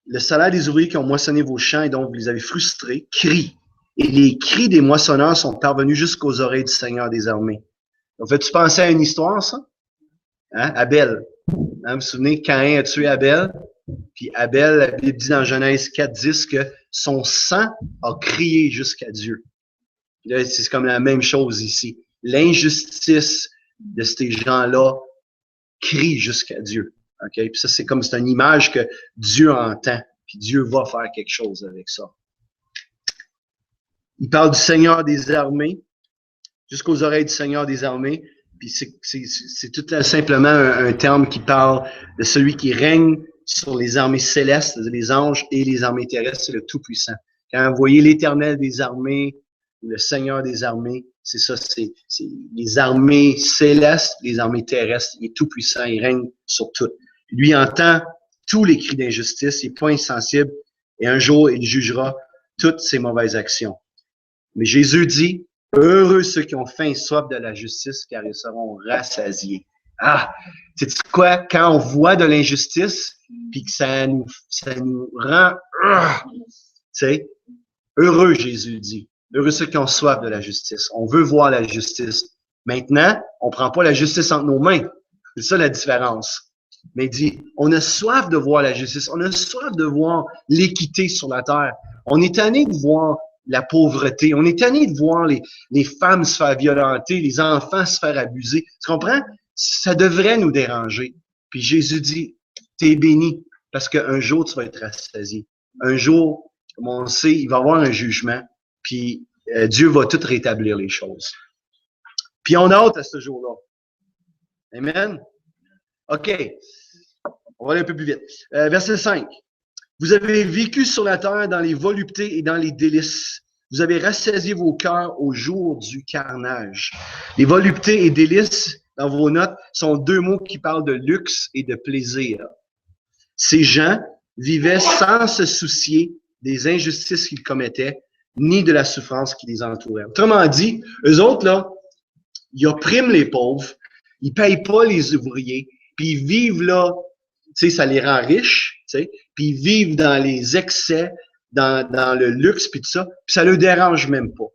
le salaire des ouvriers qui ont moissonné vos champs et dont vous les avez frustrés crie. Et les cris des moissonneurs sont parvenus jusqu'aux oreilles du Seigneur des armées. Donc, fais-tu penser à une histoire, ça? Hein? Abel. Hein, vous vous souvenez, Caïn a tué Abel. Puis Abel, la Bible dit dans Genèse 4:10 que son sang a crié jusqu'à Dieu. Là, c'est comme la même chose ici. L'injustice de ces gens-là crie jusqu'à Dieu. Okay? Puis ça, c'est une image que Dieu entend. Puis Dieu va faire quelque chose avec ça. Il parle du Seigneur des armées, jusqu'aux oreilles du Seigneur des armées. Puis c'est tout simplement un terme qui parle de celui qui règne sur les armées célestes, les anges et les armées terrestres, c'est le Tout-Puissant. Quand vous voyez l'Éternel des armées, le Seigneur des armées, c'est ça, c'est les armées célestes, les armées terrestres, il est Tout-Puissant, il règne sur tout. Lui entend tous les cris d'injustice, il n'est pas insensible, et un jour, il jugera toutes ses mauvaises actions. Mais Jésus dit, heureux ceux qui ont faim et soif de la justice, car ils seront rassasiés. Ah, sais-tu quoi? Quand on voit de l'injustice, puis que ça nous rend, tu sais, heureux, Jésus dit. Heureux ceux qui ont soif de la justice. On veut voir la justice. Maintenant, on prend pas la justice entre nos mains. C'est ça la différence. Mais il dit, on a soif de voir la justice, on a soif de voir l'équité sur la terre. On est tanné de voir la pauvreté, on est tanné de voir les femmes se faire violenter, les enfants se faire abuser. Tu comprends? Ça devrait nous déranger. Puis Jésus dit, t'es béni, parce qu'un jour, tu vas être rassasié. Un jour, comme on le sait, il va y avoir un jugement, puis Dieu va tout rétablir les choses. Puis on a hâte à ce jour-là. Amen? OK. On va aller un peu plus vite. Verset 5. Vous avez vécu sur la terre dans les voluptés et dans les délices. Vous avez rassasié vos cœurs au jour du carnage. Les voluptés et délices, dans vos notes, sont deux mots qui parlent de luxe et de plaisir. Ces gens vivaient sans se soucier des injustices qu'ils commettaient, ni de la souffrance qui les entourait. Autrement dit, eux autres, là, ils oppriment les pauvres, ils payent pas les ouvriers, puis ils vivent là, tu sais, ça les rend riches, tu sais, puis ils vivent dans les excès, dans le luxe, puis tout ça, puis ça le dérange même pas.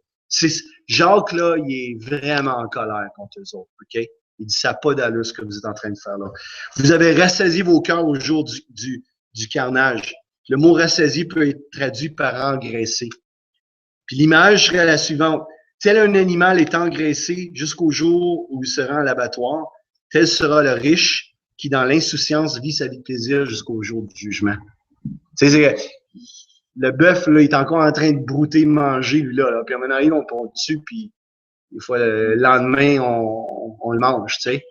Jacques, là, il est vraiment en colère contre eux autres, OK? Il dit, ça n'a pas d'allure ce que vous êtes en train de faire là. Vous avez rassasié vos cœurs au jour du carnage. Le mot rassasié peut être traduit par engraisser. Puis l'image serait la suivante. Tel un animal est engraissé jusqu'au jour où il sera en l'abattoir, tel sera le riche qui, dans l'insouciance, vit sa vie de plaisir jusqu'au jour du jugement. Tu sais, le bœuf, là, il est encore en train de brouter, manger, lui, là. Puis à un moment donné, on pond dessus, puis des fois, le lendemain, on le mange, tu sais.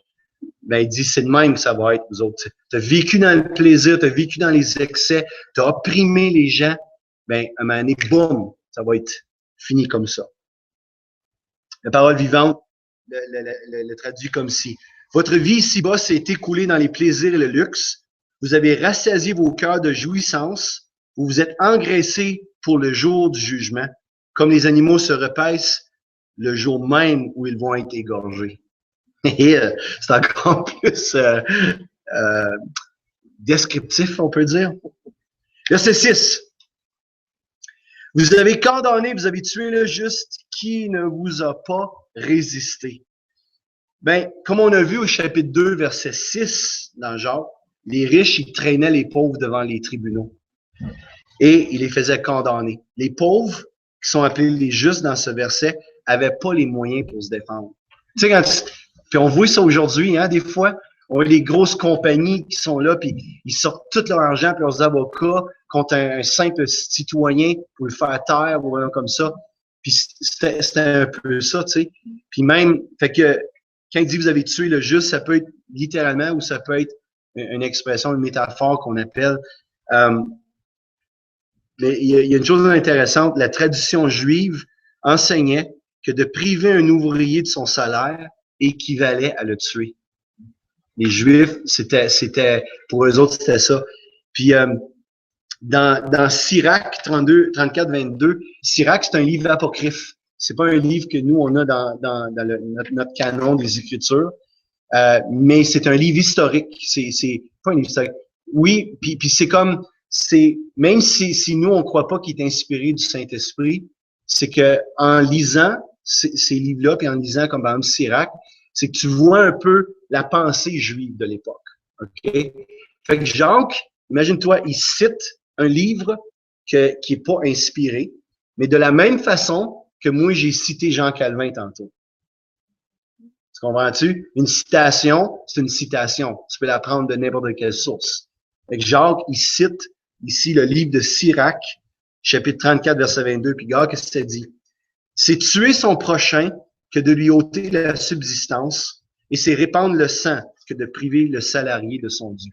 Ben, il dit, c'est de même que ça va être, vous autres. Tu as vécu dans le plaisir, tu as vécu dans les excès, tu as opprimé les gens. Ben, à un moment donné, boum, ça va être fini comme ça. La parole vivante le traduit comme si. Votre vie ici-bas s'est écoulée dans les plaisirs et le luxe. Vous avez rassasié vos cœurs de jouissance. Vous vous êtes engraissés pour le jour du jugement, comme les animaux se repaissent le jour même où ils vont être égorgés. Et c'est encore plus descriptif, on peut dire. Verset 6. Vous avez condamné, vous avez tué le juste qui ne vous a pas résisté. Ben, comme on a vu au chapitre 2, verset 6 dans Jacques, les riches, ils traînaient les pauvres devant les tribunaux. Et ils les faisaient condamner. Les pauvres, qui sont appelés les justes dans ce verset, avaient pas les moyens pour se défendre. Tu sais, puis on voit ça aujourd'hui, hein, des fois, on a les grosses compagnies qui sont là, puis ils sortent tout leur argent puis leurs avocats contre un simple citoyen pour le faire taire ou rien comme ça. Puis c'était un peu ça, tu sais. Puis même, fait que quand il dit vous avez tué le juste, ça peut être littéralement ou ça peut être une expression, une métaphore qu'on appelle. Mais il y a une chose intéressante, la tradition juive enseignait que de priver un ouvrier de son salaire équivalait à le tuer. Les Juifs, pour eux autres, c'était ça. Puis dans Sirach 34-22, Sirach, c'est un livre apocryphe. C'est pas un livre que nous, on a dans notre canon des Écritures, mais c'est un livre historique. C'est pas un livre historique. Oui, puis c'est comme, même si nous, on croit pas qu'il est inspiré du Saint-Esprit, c'est que en lisant ces livres-là, puis en lisant comme par exemple Sirach, c'est que tu vois un peu la pensée juive de l'époque. OK? Fait que Jacques, imagine-toi, il cite un livre qui est pas inspiré, mais de la même façon que moi, j'ai cité Jean Calvin tantôt. Tu comprends-tu? Une citation, c'est une citation. Tu peux la prendre de n'importe quelle source. Fait que Jacques, il cite ici le livre de Sirach, chapitre 34, verset 22, puis regarde qu'est-ce que ça dit. C'est tuer son prochain que de lui ôter la subsistance, et c'est répandre le sang que de priver le salarié de son dû.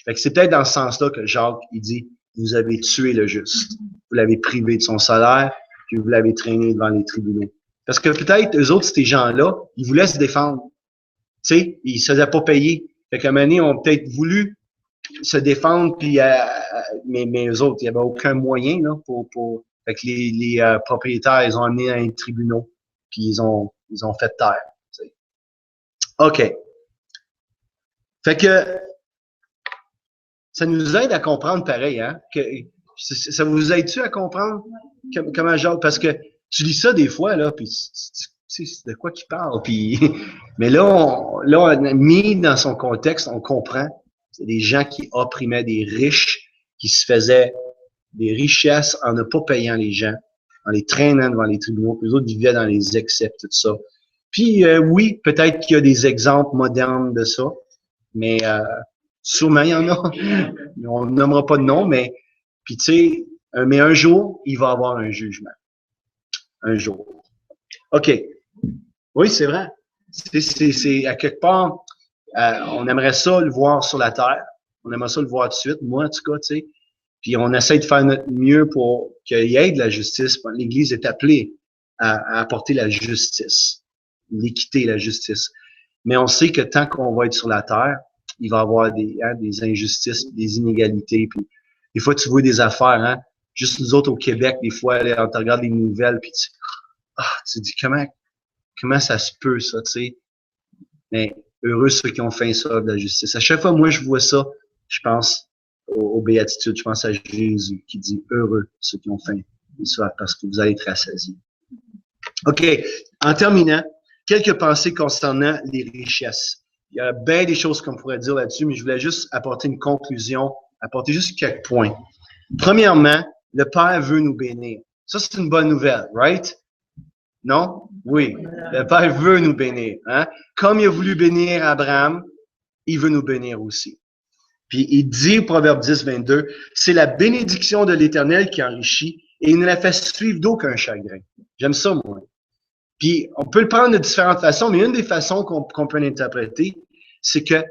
Fait que c'est peut-être dans ce sens-là que Jacques, il dit, vous avez tué le juste. Vous l'avez privé de son salaire, puis vous l'avez traîné devant les tribunaux. Parce que peut-être, eux autres, ces gens-là, ils voulaient se défendre. Tu sais, ils se faisaient pas payer. Fait qu'à un moment donné, ils ont peut-être voulu se défendre, puis mais eux autres, il n'y avait aucun moyen, là, fait que les propriétaires, ils ont amené à un tribunal, puis ils ont fait taire. Tu sais. OK. Fait que ça nous aide à comprendre pareil, hein? Ça vous aide-tu à comprendre comment Jacques? Parce que tu lis ça des fois, là, puis tu sais, de quoi qu'il parle? Puis, mais là, mis dans son contexte, on comprend. C'est des gens qui opprimaient des riches, qui se faisaient des richesses en ne pas payant les gens, en les traînant devant les tribunaux. Puis les autres vivaient dans les excès, tout ça. Puis oui, peut-être qu'il y a des exemples modernes de ça, mais sûrement il y en a. On ne nommera pas de nom, mais puis tu sais, mais un jour, il va y avoir un jugement. Un jour. OK. Oui, c'est vrai. C'est à quelque part, on aimerait ça le voir sur la terre. On aimerait ça le voir tout de suite. Moi, en tout cas, tu sais. Puis on essaie de faire notre mieux pour qu'il y ait de la justice. L'Église est appelée à apporter la justice, l'équité, la justice. Mais on sait que tant qu'on va être sur la terre, il va y avoir des injustices, des inégalités. Puis des fois, tu vois des affaires, hein. Juste nous autres au Québec, des fois, là, on te regarde les nouvelles, puis tu dis comment ça se peut, ça, tu sais. Mais heureux ceux qui ont faim ça de la justice. À chaque fois, moi, je vois ça, je pense aux béatitudes, je pense à Jésus qui dit heureux ceux qui ont faim et soif parce que vous allez être rassasiés. OK. En terminant, quelques pensées concernant les richesses. Il y a bien des choses qu'on pourrait dire là-dessus, mais je voulais juste apporter une conclusion, apporter juste quelques points. Premièrement, le Père veut nous bénir. Ça, c'est une bonne nouvelle, right? Non? Oui. Le Père veut nous bénir. Hein? Comme il a voulu bénir Abraham, il veut nous bénir aussi. Puis il dit, Proverbe 10, 22, c'est la bénédiction de l'Éternel qui enrichit et il ne la fait suivre d'aucun chagrin. J'aime ça, moi. Puis on peut le prendre de différentes façons, mais une des façons qu'on peut l'interpréter, c'est que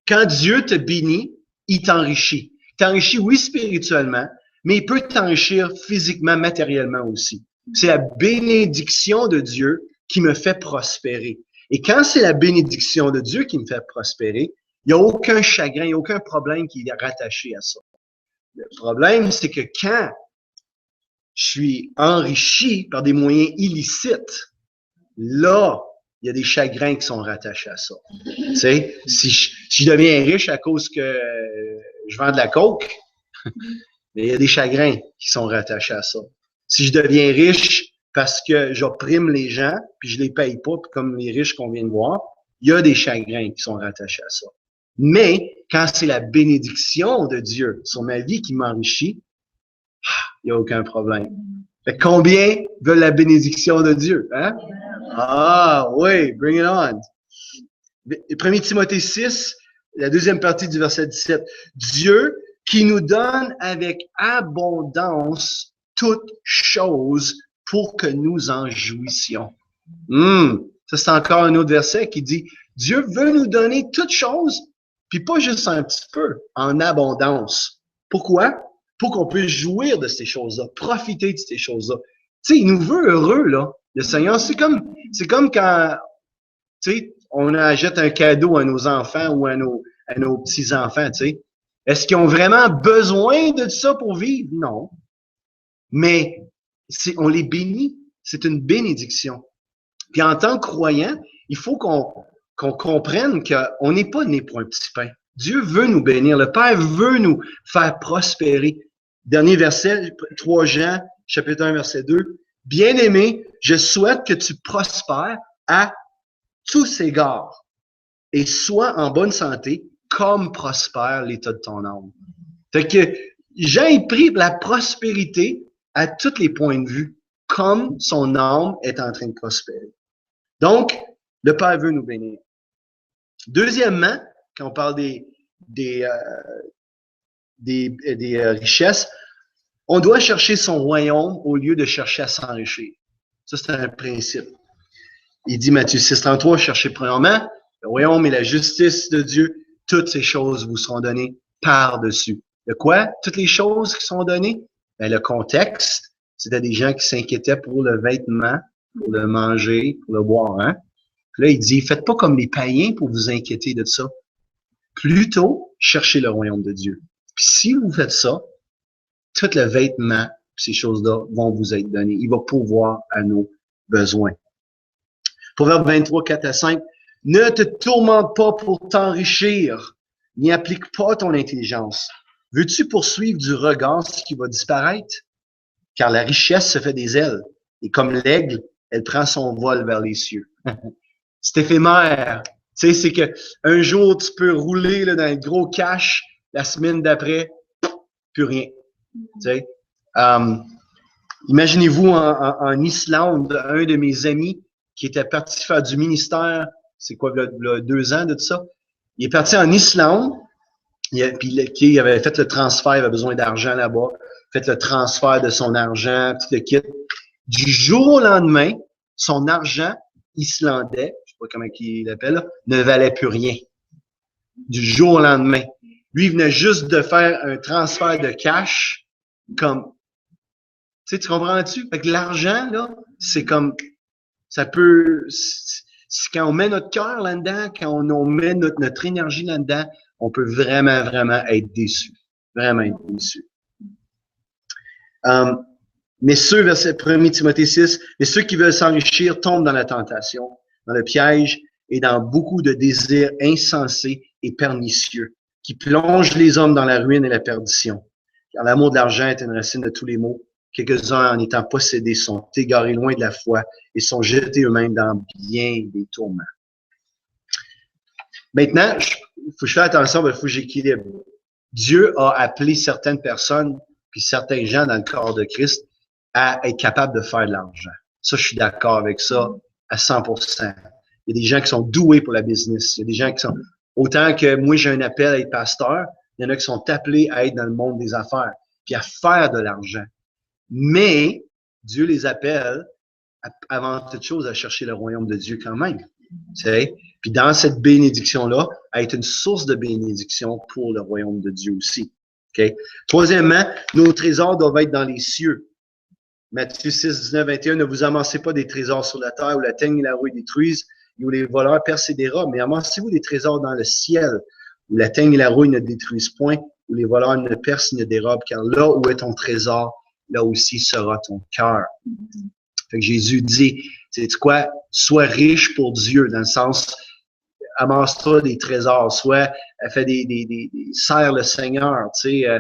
quand Dieu te bénit, il t'enrichit. Il t'enrichit, oui, spirituellement, mais il peut t'enrichir physiquement, matériellement aussi. C'est la bénédiction de Dieu qui me fait prospérer. Et quand c'est la bénédiction de Dieu qui me fait prospérer, il n'y a aucun chagrin, il n'y a aucun problème qui est rattaché à ça. Le problème, c'est que quand je suis enrichi par des moyens illicites, là, il y a des chagrins qui sont rattachés à ça. Tu sais, si je deviens riche à cause que je vends de la coke, mais il y a des chagrins qui sont rattachés à ça. Si je deviens riche parce que j'opprime les gens, puis je les paye pas, comme les riches qu'on vient de voir, il y a des chagrins qui sont rattachés à ça. Mais quand c'est la bénédiction de Dieu sur ma vie qui m'enrichit, il n'y a aucun problème. Fait que combien veulent la bénédiction de Dieu? Hein? Ah oui, bring it on. 1 Timothée 6, la deuxième partie du verset 17. Dieu qui nous donne avec abondance toutes choses pour que nous en jouissions. Ça, c'est encore un autre verset qui dit, Dieu veut nous donner toutes choses, puis pas juste un petit peu, en abondance. Pourquoi? Pour qu'on puisse jouir de ces choses-là, profiter de ces choses-là. Tu sais, il nous veut heureux, là. Le Seigneur, c'est comme quand, tu sais, on achète un cadeau à nos enfants ou à nos petits-enfants, tu sais. Est-ce qu'ils ont vraiment besoin de ça pour vivre? Non. Mais on les bénit. C'est une bénédiction. Puis en tant que croyant, il faut qu'on comprenne qu'on n'est pas né pour un petit pain. Dieu veut nous bénir. Le Père veut nous faire prospérer. Dernier verset, 3 Jean, chapitre 1, verset 2. Bien-aimé, je souhaite que tu prospères à tous égards et sois en bonne santé comme prospère l'état de ton âme. Fait que Jean est pris la prospérité à tous les points de vue, comme son âme est en train de prospérer. Donc, le Père veut nous bénir. Deuxièmement, quand on parle des richesses, on doit chercher son royaume au lieu de chercher à s'enrichir. Ça, c'est un principe. Il dit, Matthieu 6,33, cherchez premièrement le royaume et la justice de Dieu. Toutes ces choses vous seront données par-dessus. De quoi? Toutes les choses qui sont données? Ben, le contexte, c'était des gens qui s'inquiétaient pour le vêtement, pour le manger, pour le boire. Hein? Puis là, il dit, faites pas comme les païens pour vous inquiéter de ça. Plutôt, cherchez le royaume de Dieu. Puis si vous faites ça, tout le vêtement, ces choses-là vont vous être données. Il va pourvoir à nos besoins. Proverbe 23, 4 à 5. Ne te tourmente pas pour t'enrichir, n'y applique pas ton intelligence. Veux-tu poursuivre du regard ce qui va disparaître? Car la richesse se fait des ailes, et comme l'aigle, elle prend son vol vers les cieux. C'est éphémère. Tu sais, c'est que un jour, tu peux rouler là, dans le gros cash, la semaine d'après, plus rien. Tu sais. Imaginez-vous en Islande, un de mes amis qui était parti faire du ministère, c'est quoi, là, 2 ans de tout ça? Il est parti en Islande, puis il avait fait le transfert, il avait besoin d'argent là-bas, fait le transfert de son argent, tout le kit. Du jour au lendemain, son argent islandais, je sais pas comment il l'appelle, ne valait plus rien. Du jour au lendemain. Lui, il venait juste de faire un transfert de cash comme, tu comprends-tu? Fait que l'argent, là, c'est comme, ça peut, quand on met notre cœur là-dedans, quand on met notre énergie là-dedans, on peut vraiment, vraiment être déçu. Vraiment être déçu. Mais ceux, verset 1 Timothée 6, mais ceux qui veulent s'enrichir tombent dans la tentation, dans le piège et dans beaucoup de désirs insensés et pernicieux, qui plongent les hommes dans la ruine et la perdition. Car l'amour de l'argent est une racine de tous les maux. Quelques-uns, en étant possédés, sont égarés loin de la foi et sont jetés eux-mêmes dans bien des tourments. Maintenant, il faut que je fasse attention, il faut que j'équilibre. Dieu a appelé certaines personnes, puis certains gens dans le corps de Christ, à être capables de faire de l'argent. Ça, je suis d'accord avec ça à 100%. Il y a des gens qui sont doués pour la business. Il y a des gens qui sont... Autant que moi, j'ai un appel à être pasteur, il y en a qui sont appelés à être dans le monde des affaires, puis à faire de l'argent. Mais Dieu les appelle, avant toute chose, à chercher le royaume de Dieu quand même. Tu sais? Puis dans cette bénédiction-là, à être une source de bénédiction pour le royaume de Dieu aussi. Okay? Troisièmement, nos trésors doivent être dans les cieux. Matthieu 6, 19, 21, ne vous amassez pas des trésors sur la terre où la teigne et la rouille détruisent et où les voleurs percent et dérobent, mais amassez-vous des trésors dans le ciel où la teigne et la rouille ne détruisent point, où les voleurs ne percent ni ne dérobent, car là où est ton trésor, là aussi sera ton cœur. Fait que Jésus dit, tu sais quoi, sois riche pour Dieu, dans le sens, amasse-toi des trésors, soit fais sers le Seigneur, tu sais,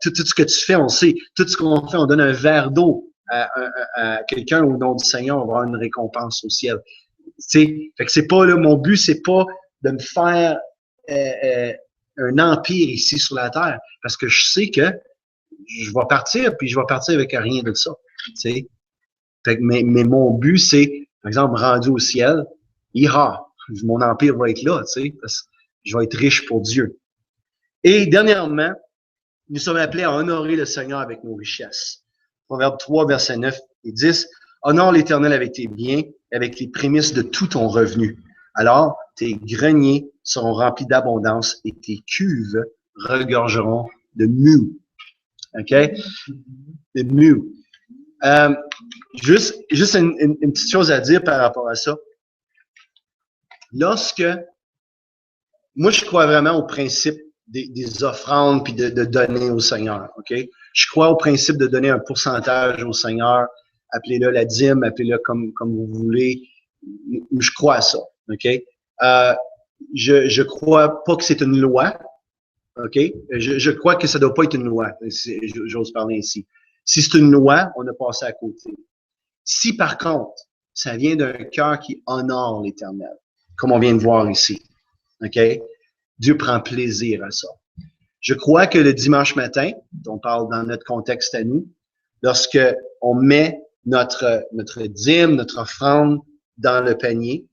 tout ce que tu fais, on sait, tout ce qu'on fait, on donne un verre d'eau à quelqu'un au nom du Seigneur, on va avoir une récompense au ciel. Tu sais, fait que c'est pas là, mon but, c'est pas de me faire un empire ici sur la terre, parce que je sais que je vais partir, puis je vais partir avec rien de ça. Tu sais. Fait que, mais mon but, c'est, par exemple, rendu au ciel, mon empire va être là, tu sais, parce que je vais être riche pour Dieu. Et dernièrement, nous sommes appelés à honorer le Seigneur avec nos richesses. Proverbe 3, versets 9 et 10. Honore l'Éternel avec tes biens, avec les prémices de tout ton revenu. Alors, tes greniers seront remplis d'abondance et tes cuves regorgeront de mûs. OK? De mûs. Juste une petite chose à dire par rapport à ça. Moi, je crois vraiment au principe des offrandes puis de donner au Seigneur, OK? Je crois au principe de donner un pourcentage au Seigneur, appelez-le la dîme, appelez-le comme vous voulez. Je crois à ça, OK? Je crois pas que c'est une loi, OK? Je crois que ça doit pas être une loi, j'ose parler ainsi. Si c'est une loi, on a passé à côté. Si par contre, ça vient d'un cœur qui honore l'Éternel, comme on vient de voir ici, OK? Dieu prend plaisir à ça. Je crois que le dimanche matin, on parle dans notre contexte à nous, lorsque on met notre dîme, notre offrande dans le panier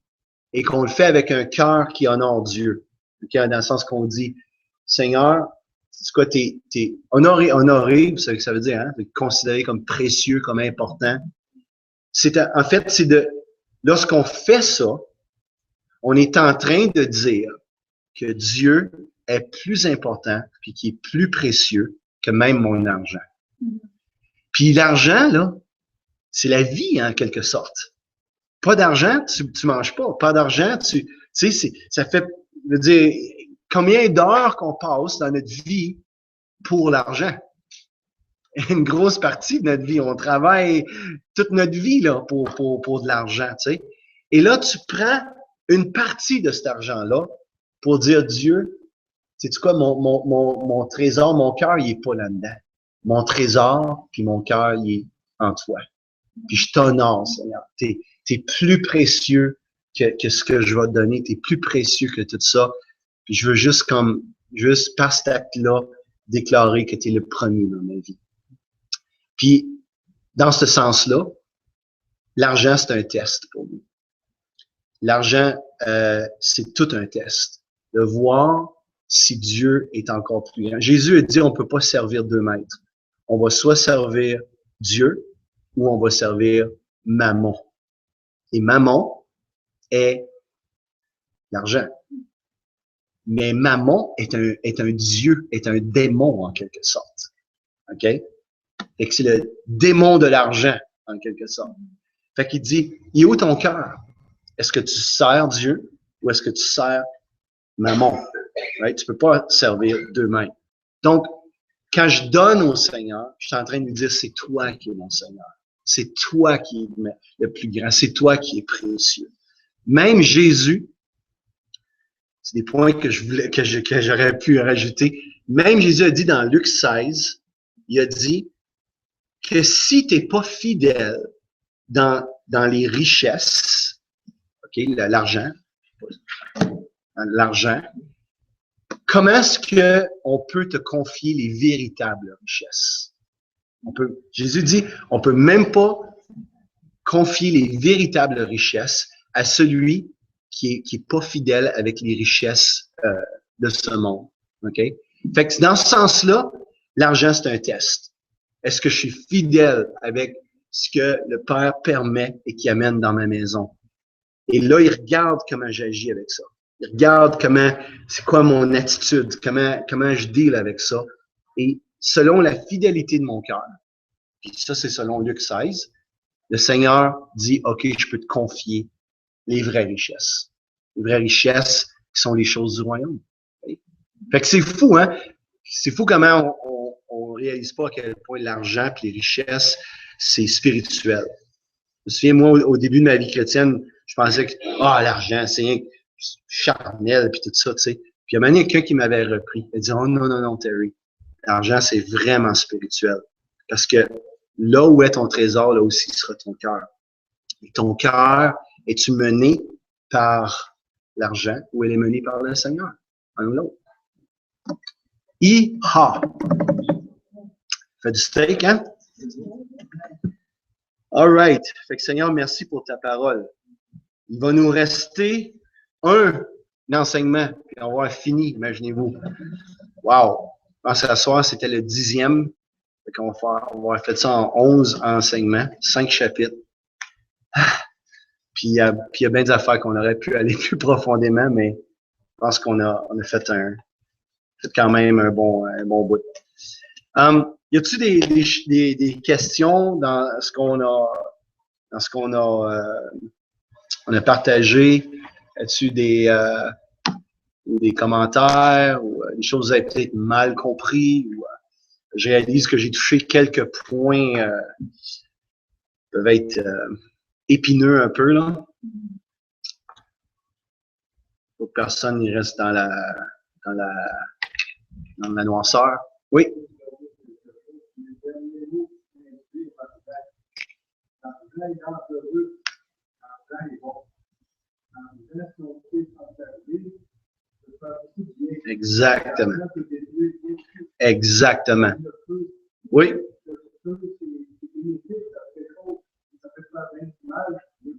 et qu'on le fait avec un cœur qui honore Dieu, okay? Dans le sens qu'on dit, Seigneur, c'est quoi, t'es honoré, vous savez ce que ça veut dire, hein? T'es considéré comme précieux, comme important. En fait, lorsqu'on fait ça, on est en train de dire que Dieu est plus important puis qui est plus précieux que même mon argent. Puis l'argent, là, c'est la vie, en quelque sorte. Pas d'argent, tu manges pas. Pas d'argent, tu sais, ça fait, je veux dire, combien d'heures qu'on passe dans notre vie pour l'argent? Une grosse partie de notre vie. On travaille toute notre vie, là, pour de l'argent, tu sais. Et là, tu prends une partie de cet argent-là pour dire, Dieu, sais-tu quoi, mon trésor, mon cœur, il est pas là-dedans. Mon trésor, puis mon cœur, il est en toi. Puis je t'honore, Seigneur. T'es plus précieux que ce que je vais te donner. T'es plus précieux que tout ça. Puis je veux juste par cet acte-là, déclarer que t'es le premier dans ma vie. Puis, dans ce sens-là, l'argent, c'est un test pour nous. L'argent, c'est tout un test. De voir si Dieu est encore plus grand. Jésus a dit, on peut pas servir deux maîtres. On va soit servir Dieu ou on va servir Mammon. Et Mammon est l'argent. Mais Mammon est un dieu, est un démon en quelque sorte. OK? Fait que c'est le démon de l'argent, en quelque sorte. Fait qu'il dit, il est où ton cœur? Est-ce que tu sers Dieu ou est-ce que tu sers Mammon? Right? Tu peux pas servir deux mains. Donc, quand je donne au Seigneur, je suis en train de lui dire, c'est toi qui es mon Seigneur. C'est toi qui es le plus grand. C'est toi qui es précieux. Même Jésus, c'est des points que j'aurais pu rajouter. Même Jésus a dit dans Luc 16, il a dit que si t'es pas fidèle dans les richesses, OK, l'argent, comment est-ce que on peut te confier les véritables richesses? Jésus dit, on peut même pas confier les véritables richesses à celui qui est pas fidèle avec les richesses de ce monde. OK? Fait que dans ce sens-là, l'argent, c'est un test. Est-ce que je suis fidèle avec ce que le Père permet et qui amène dans ma maison? Et là, il regarde comment j'agis avec ça. Il regarde c'est quoi mon attitude, comment je deal avec ça. Et selon la fidélité de mon cœur, puis ça, c'est selon Luc 16, le Seigneur dit, OK, je peux te confier les vraies richesses. Les vraies richesses qui sont les choses du royaume. Fait que c'est fou, hein? C'est fou comment on réalise pas à quel point l'argent et les richesses, c'est spirituel. Je me souviens, moi, au début de ma vie chrétienne, je pensais que, l'argent, c'est charnel puis tout ça, tu sais. Puis il y a même quelqu'un qui m'avait repris. Il dit, oh non, Terry. L'argent, c'est vraiment spirituel. Parce que là où est ton trésor, là aussi sera ton cœur. Et ton cœur, es-tu mené par l'argent ou elle est menée par le Seigneur? Un ou l'autre. I-ha. Fait du steak, hein? All right. Fait que Seigneur, merci pour ta parole. Il va nous rester un enseignement, puis on va avoir fini, imaginez-vous. Wow! Je pense que ce soir, c'était le 10e. Fait qu'on va avoir fait ça en 11 enseignements, 5 chapitres. Puis il y a bien des affaires qu'on aurait pu aller plus profondément, mais je pense qu'on a fait quand même un bon bout. Y a-t-il des questions dans ce qu'on a partagé? As-tu des commentaires ou des choses que vous avez peut-être mal compris? Ou, je réalise que j'ai touché quelques points qui peuvent être épineux un peu, là. D'autres personnes, ils restent dans la noirceur. Oui? Exactement. Exactement. Oui.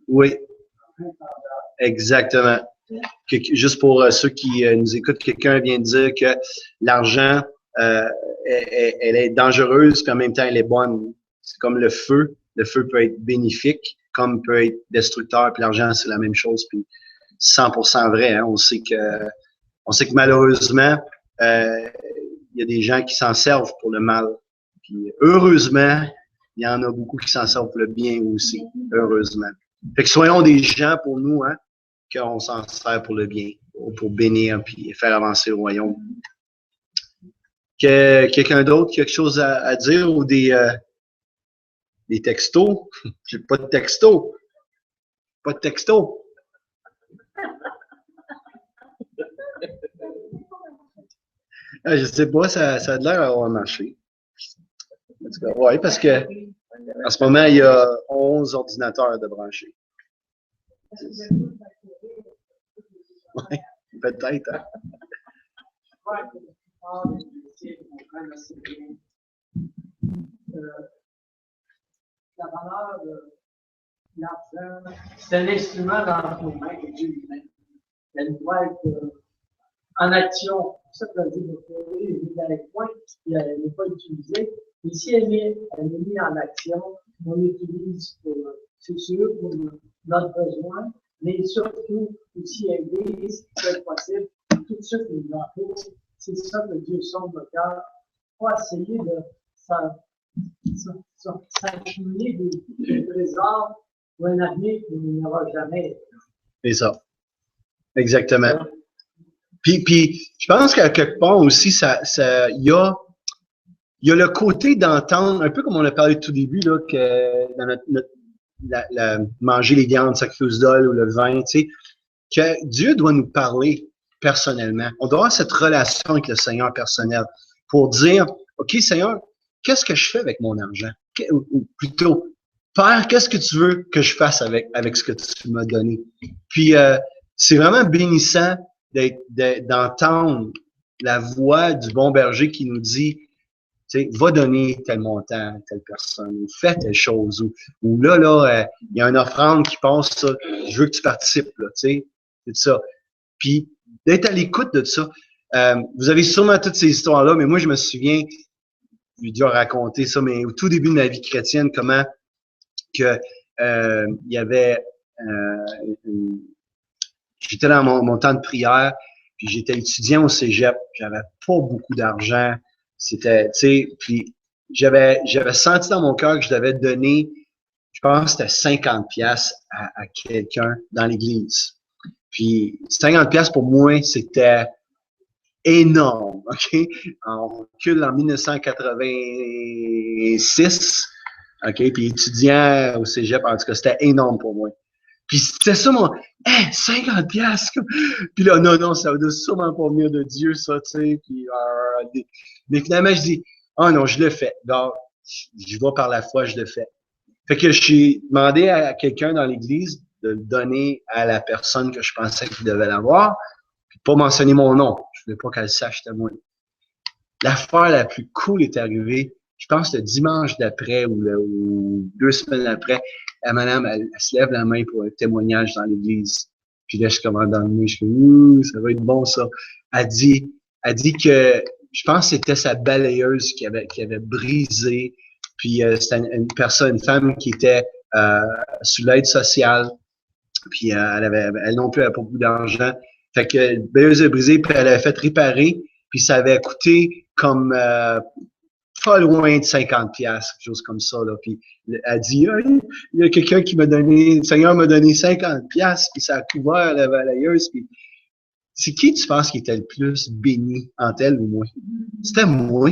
Oui. Exactement. Juste pour ceux qui nous écoutent, quelqu'un vient de dire que l'argent, elle est dangereuse, puis en même temps, elle est bonne. C'est comme le feu. Le feu peut être bénéfique, comme peut être destructeur, puis l'argent, c'est la même chose, puis 100% vrai. Hein? On sait que malheureusement, il y a des gens qui s'en servent pour le mal. Puis heureusement, il y en a beaucoup qui s'en servent pour le bien aussi. Heureusement. Fait que soyons des gens pour nous, hein, qu'on s'en sert pour le bien, pour bénir puis faire avancer le royaume. Quelqu'un d'autre, quelque chose à dire ou des textos? J'ai pas de textos. Pas de textos. Je sais pas, ça a l'air d'avoir marché. Oui, parce que en ce moment, il y a 11 ordinateurs de branchés. Ouais, peut-être, hein? La valeur de l'argent, c'est un instrument dans nos mains que Dieu lui-même. Elle doit être en action. C'est ça que veut dire avec point, il n'est pas utilisé. Et si elle est mise en action, on l'utilise pour, c'est sûr, pour notre besoin, mais surtout aussi aider, si c'est possible, tout ce qui nous entoure. C'est ça que Dieu sonde le cœur. Pas essayer de s'accumuler des trésors pour un avenir qui n'aura jamais. C'est ça. Exactement. Puis, je pense qu'à quelque part aussi, il y a le côté d'entendre, un peu comme on a parlé au tout début, là, que dans manger les viandes sacrifices d'ol ou le vin, tu sais, que Dieu doit nous parler personnellement. On doit avoir cette relation avec le Seigneur personnel pour dire, OK, Seigneur, qu'est-ce que je fais avec mon argent? Ou plutôt, Père, qu'est-ce que tu veux que je fasse avec ce que tu m'as donné? Puis, c'est vraiment bénissant d'entendre la voix du bon berger qui nous dit, tu sais, va donner tel montant à telle personne, ou fais telle chose, ou là, il y a une offrande qui passe, ça, je veux que tu participes, là, tu sais, c'est ça. Puis, d'être à l'écoute de ça. Vous avez sûrement toutes ces histoires-là, mais moi, je me souviens, j'ai dû raconter ça, mais au tout début de ma vie chrétienne, comment que il y avait j'étais dans mon temps de prière, puis j'étais étudiant au cégep, j'avais pas beaucoup d'argent, c'était, tu sais, puis j'avais senti dans mon cœur que je devais donner, je pense que c'était 50 pièces à quelqu'un dans l'église. Puis 50 pièces pour moi, c'était énorme, OK? On recule en 1986, OK? Puis étudiant au cégep, en tout cas, c'était énorme pour moi. Puis c'était ça mon, 50 piastres. Puis là, non, ça doit sûrement pas venir de Dieu, ça, tu sais. Puis, mais finalement, je dis, non, je le fais. Donc, je vais par la foi, je le fais. Fait que j'ai demandé à quelqu'un dans l'église de le donner à la personne que je pensais qu'il devait l'avoir, puis pas mentionner mon nom. Je voulais pas qu'elle sache c'était moi. L'affaire la plus cool est arrivée, je pense le dimanche d'après ou 2 semaines après, la madame, elle se lève la main pour un témoignage dans l'église. Puis là, je commande dans le nez, je fais, ça va être bon, ça. Elle dit que, je pense que c'était sa balayeuse qui avait brisé. Puis c'était une femme qui était sous l'aide sociale. Puis elle non plus, elle avait pas beaucoup d'argent. Fait que la balayeuse est brisée, puis elle avait fait réparer. Puis ça avait coûté comme pas loin de 50 pièces, quelque chose comme ça, là. Puis elle dit, il y a quelqu'un qui m'a donné, le Seigneur m'a donné 50 pièces, puis ça a couvert la balayeuse. Puis c'est qui tu penses qui était le plus béni entre elle ou moi? C'était moi.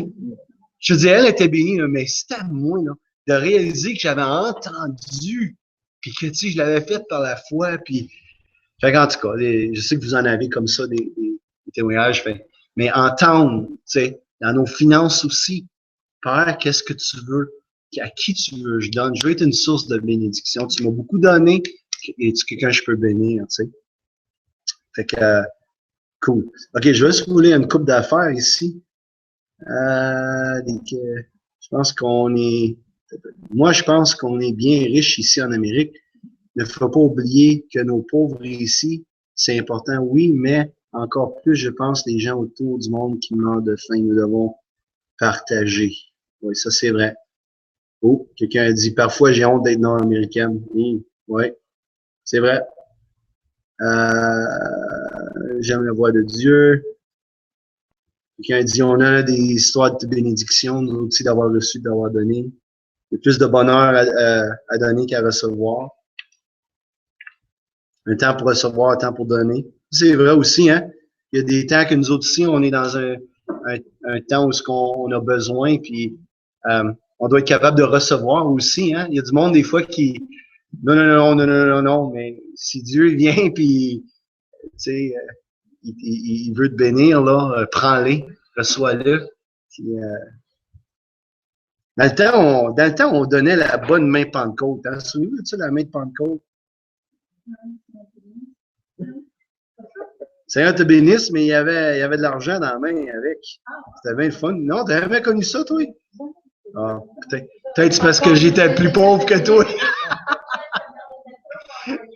Je veux dire, elle était bénie, là, mais c'était moi, là, de réaliser que j'avais entendu, puis que, tu sais, je l'avais fait par la foi, puis, fait qu'en tout cas, je sais que vous en avez comme ça, des témoignages, mais entendre, tu sais, dans nos finances aussi, Père, qu'est-ce que tu veux? À qui tu veux? Je donne. Je veux être une source de bénédiction. Tu m'as beaucoup donné. Es-tu quelqu'un que je peux bénir, tu sais? Fait que, cool. OK, je vais juste rouler une coupe d'affaires ici. Je pense qu'on est, moi, je pense qu'on est bien riche ici en Amérique. Il ne faut pas oublier que nos pauvres ici, c'est important, oui, mais encore plus, je pense, les gens autour du monde qui meurent de faim, nous devons partager. Oui, ça, c'est vrai. Oh, quelqu'un a dit, parfois, j'ai honte d'être nord-américaine. Oui, c'est vrai. J'aime la voix de Dieu. Quelqu'un a dit, on a des histoires de bénédiction, nous aussi, d'avoir reçu, d'avoir donné. Il y a plus de bonheur à donner qu'à recevoir. Un temps pour recevoir, un temps pour donner. C'est vrai aussi, hein. Il y a des temps que nous autres aussi, on est dans un temps où on a besoin, puis on doit être capable de recevoir aussi, hein. Il y a du monde des fois qui non, mais si Dieu vient puis tu sais il veut te bénir là, prends-les, reçois-le. Puis, dans le temps, on donnait la bonne main Pentecôte. Hein? Souvenez-vous de ça, la main de Pentecôte? Seigneur te bénisse, mais il y avait de l'argent dans la main avec. C'était bien le fun. Non, t'avais jamais connu ça, toi? Ah, peut-être c'est parce que j'étais plus pauvre que toi.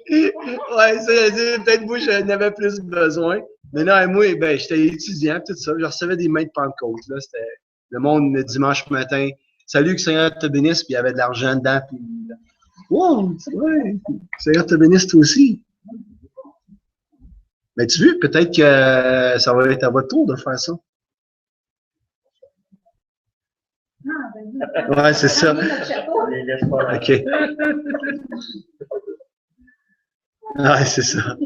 Ouais, c'est peut-être moi, j'en avais plus besoin. Mais non, moi, ben, j'étais étudiant, tout ça. Je recevais des mains de Pentecôte, là. C'était le monde le dimanche matin. Salut, que Seigneur te bénisse, puis il y avait de l'argent dedans. Puis, wow, c'est vrai. Seigneur te bénisse, toi aussi. Mais tu vois, peut-être que ça va être à votre tour de faire ça. Ouais, c'est ça. OK. Ouais, c'est ça.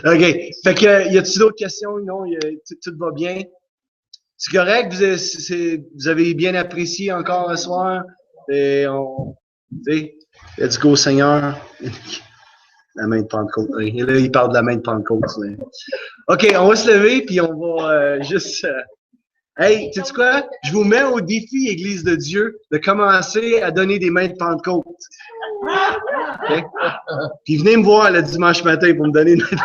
OK. Fait que, y a-t-il d'autres questions? Non, tout va bien. C'est correct? Vous avez bien apprécié encore ce soir? Et tu sais, let's go, Seigneur. La main de Pentecôte. Et là, il parle de la main de Pentecôte. OK, on va se lever, puis on va juste... Hey, sais-tu quoi? Je vous mets au défi, Église de Dieu, de commencer à donner des mains de Pentecôte. Okay? Puis venez me voir le dimanche matin pour me donner une main de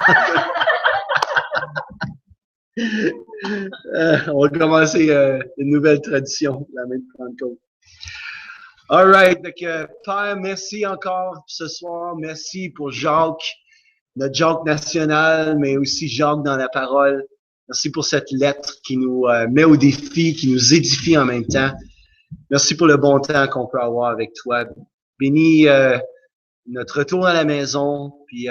Pentecôte. On va commencer une nouvelle tradition, la main de Pentecôte. All right. Donc, Père, merci encore ce soir. Merci pour Jacques, notre Jacques national, mais aussi Jacques dans la parole. Merci pour cette lettre qui nous met au défi, qui nous édifie en même temps. Merci pour le bon temps qu'on peut avoir avec toi. Bénis notre retour à la maison. Puis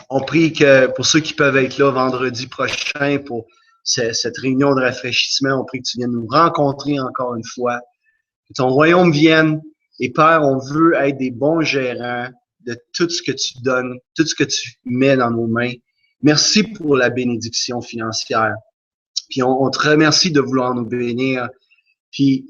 on prie que pour ceux qui peuvent être là vendredi prochain pour cette réunion de rafraîchissement, on prie que tu viennes nous rencontrer encore une fois. Que ton royaume vienne. Et Père, on veut être des bons gérants de tout ce que tu donnes, tout ce que tu mets dans nos mains. Merci pour la bénédiction financière. Puis on te remercie de vouloir nous bénir. Puis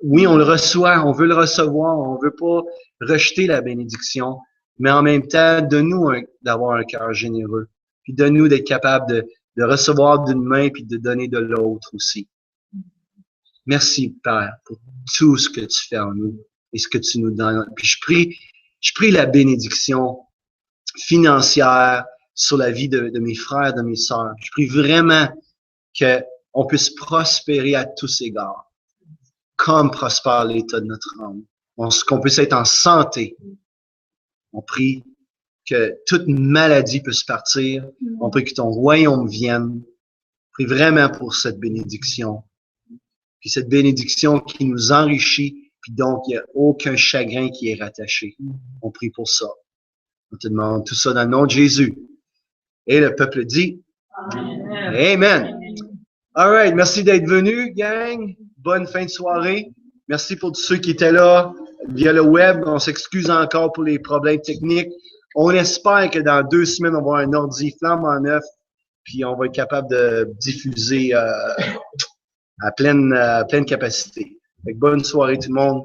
oui, on le reçoit, on veut le recevoir, on veut pas rejeter la bénédiction, mais en même temps, donne-nous d'avoir un cœur généreux. Puis donne-nous d'être capable de recevoir d'une main puis de donner de l'autre aussi. Merci, Père, pour tout ce que tu fais en nous et ce que tu nous donnes. Puis je prie la bénédiction financière sur la vie de mes frères, de mes sœurs. Je prie vraiment qu'on puisse prospérer à tous égards, comme prospère l'état de notre âme. Qu'on puisse être en santé. On prie que toute maladie puisse partir. On prie que ton royaume vienne. On prie vraiment pour cette bénédiction. Puis cette bénédiction qui nous enrichit, puis donc il n'y a aucun chagrin qui est rattaché. On prie pour ça. On te demande tout ça dans le nom de Jésus. Et le peuple dit Amen. Amen. All right. Merci d'être venu, gang. Bonne fin de soirée. Merci pour tous ceux qui étaient là via le web. On s'excuse encore pour les problèmes techniques. On espère que dans 2 semaines, on va avoir un ordi flambant neuf, puis on va être capable de diffuser à pleine capacité. Bonne soirée tout le monde.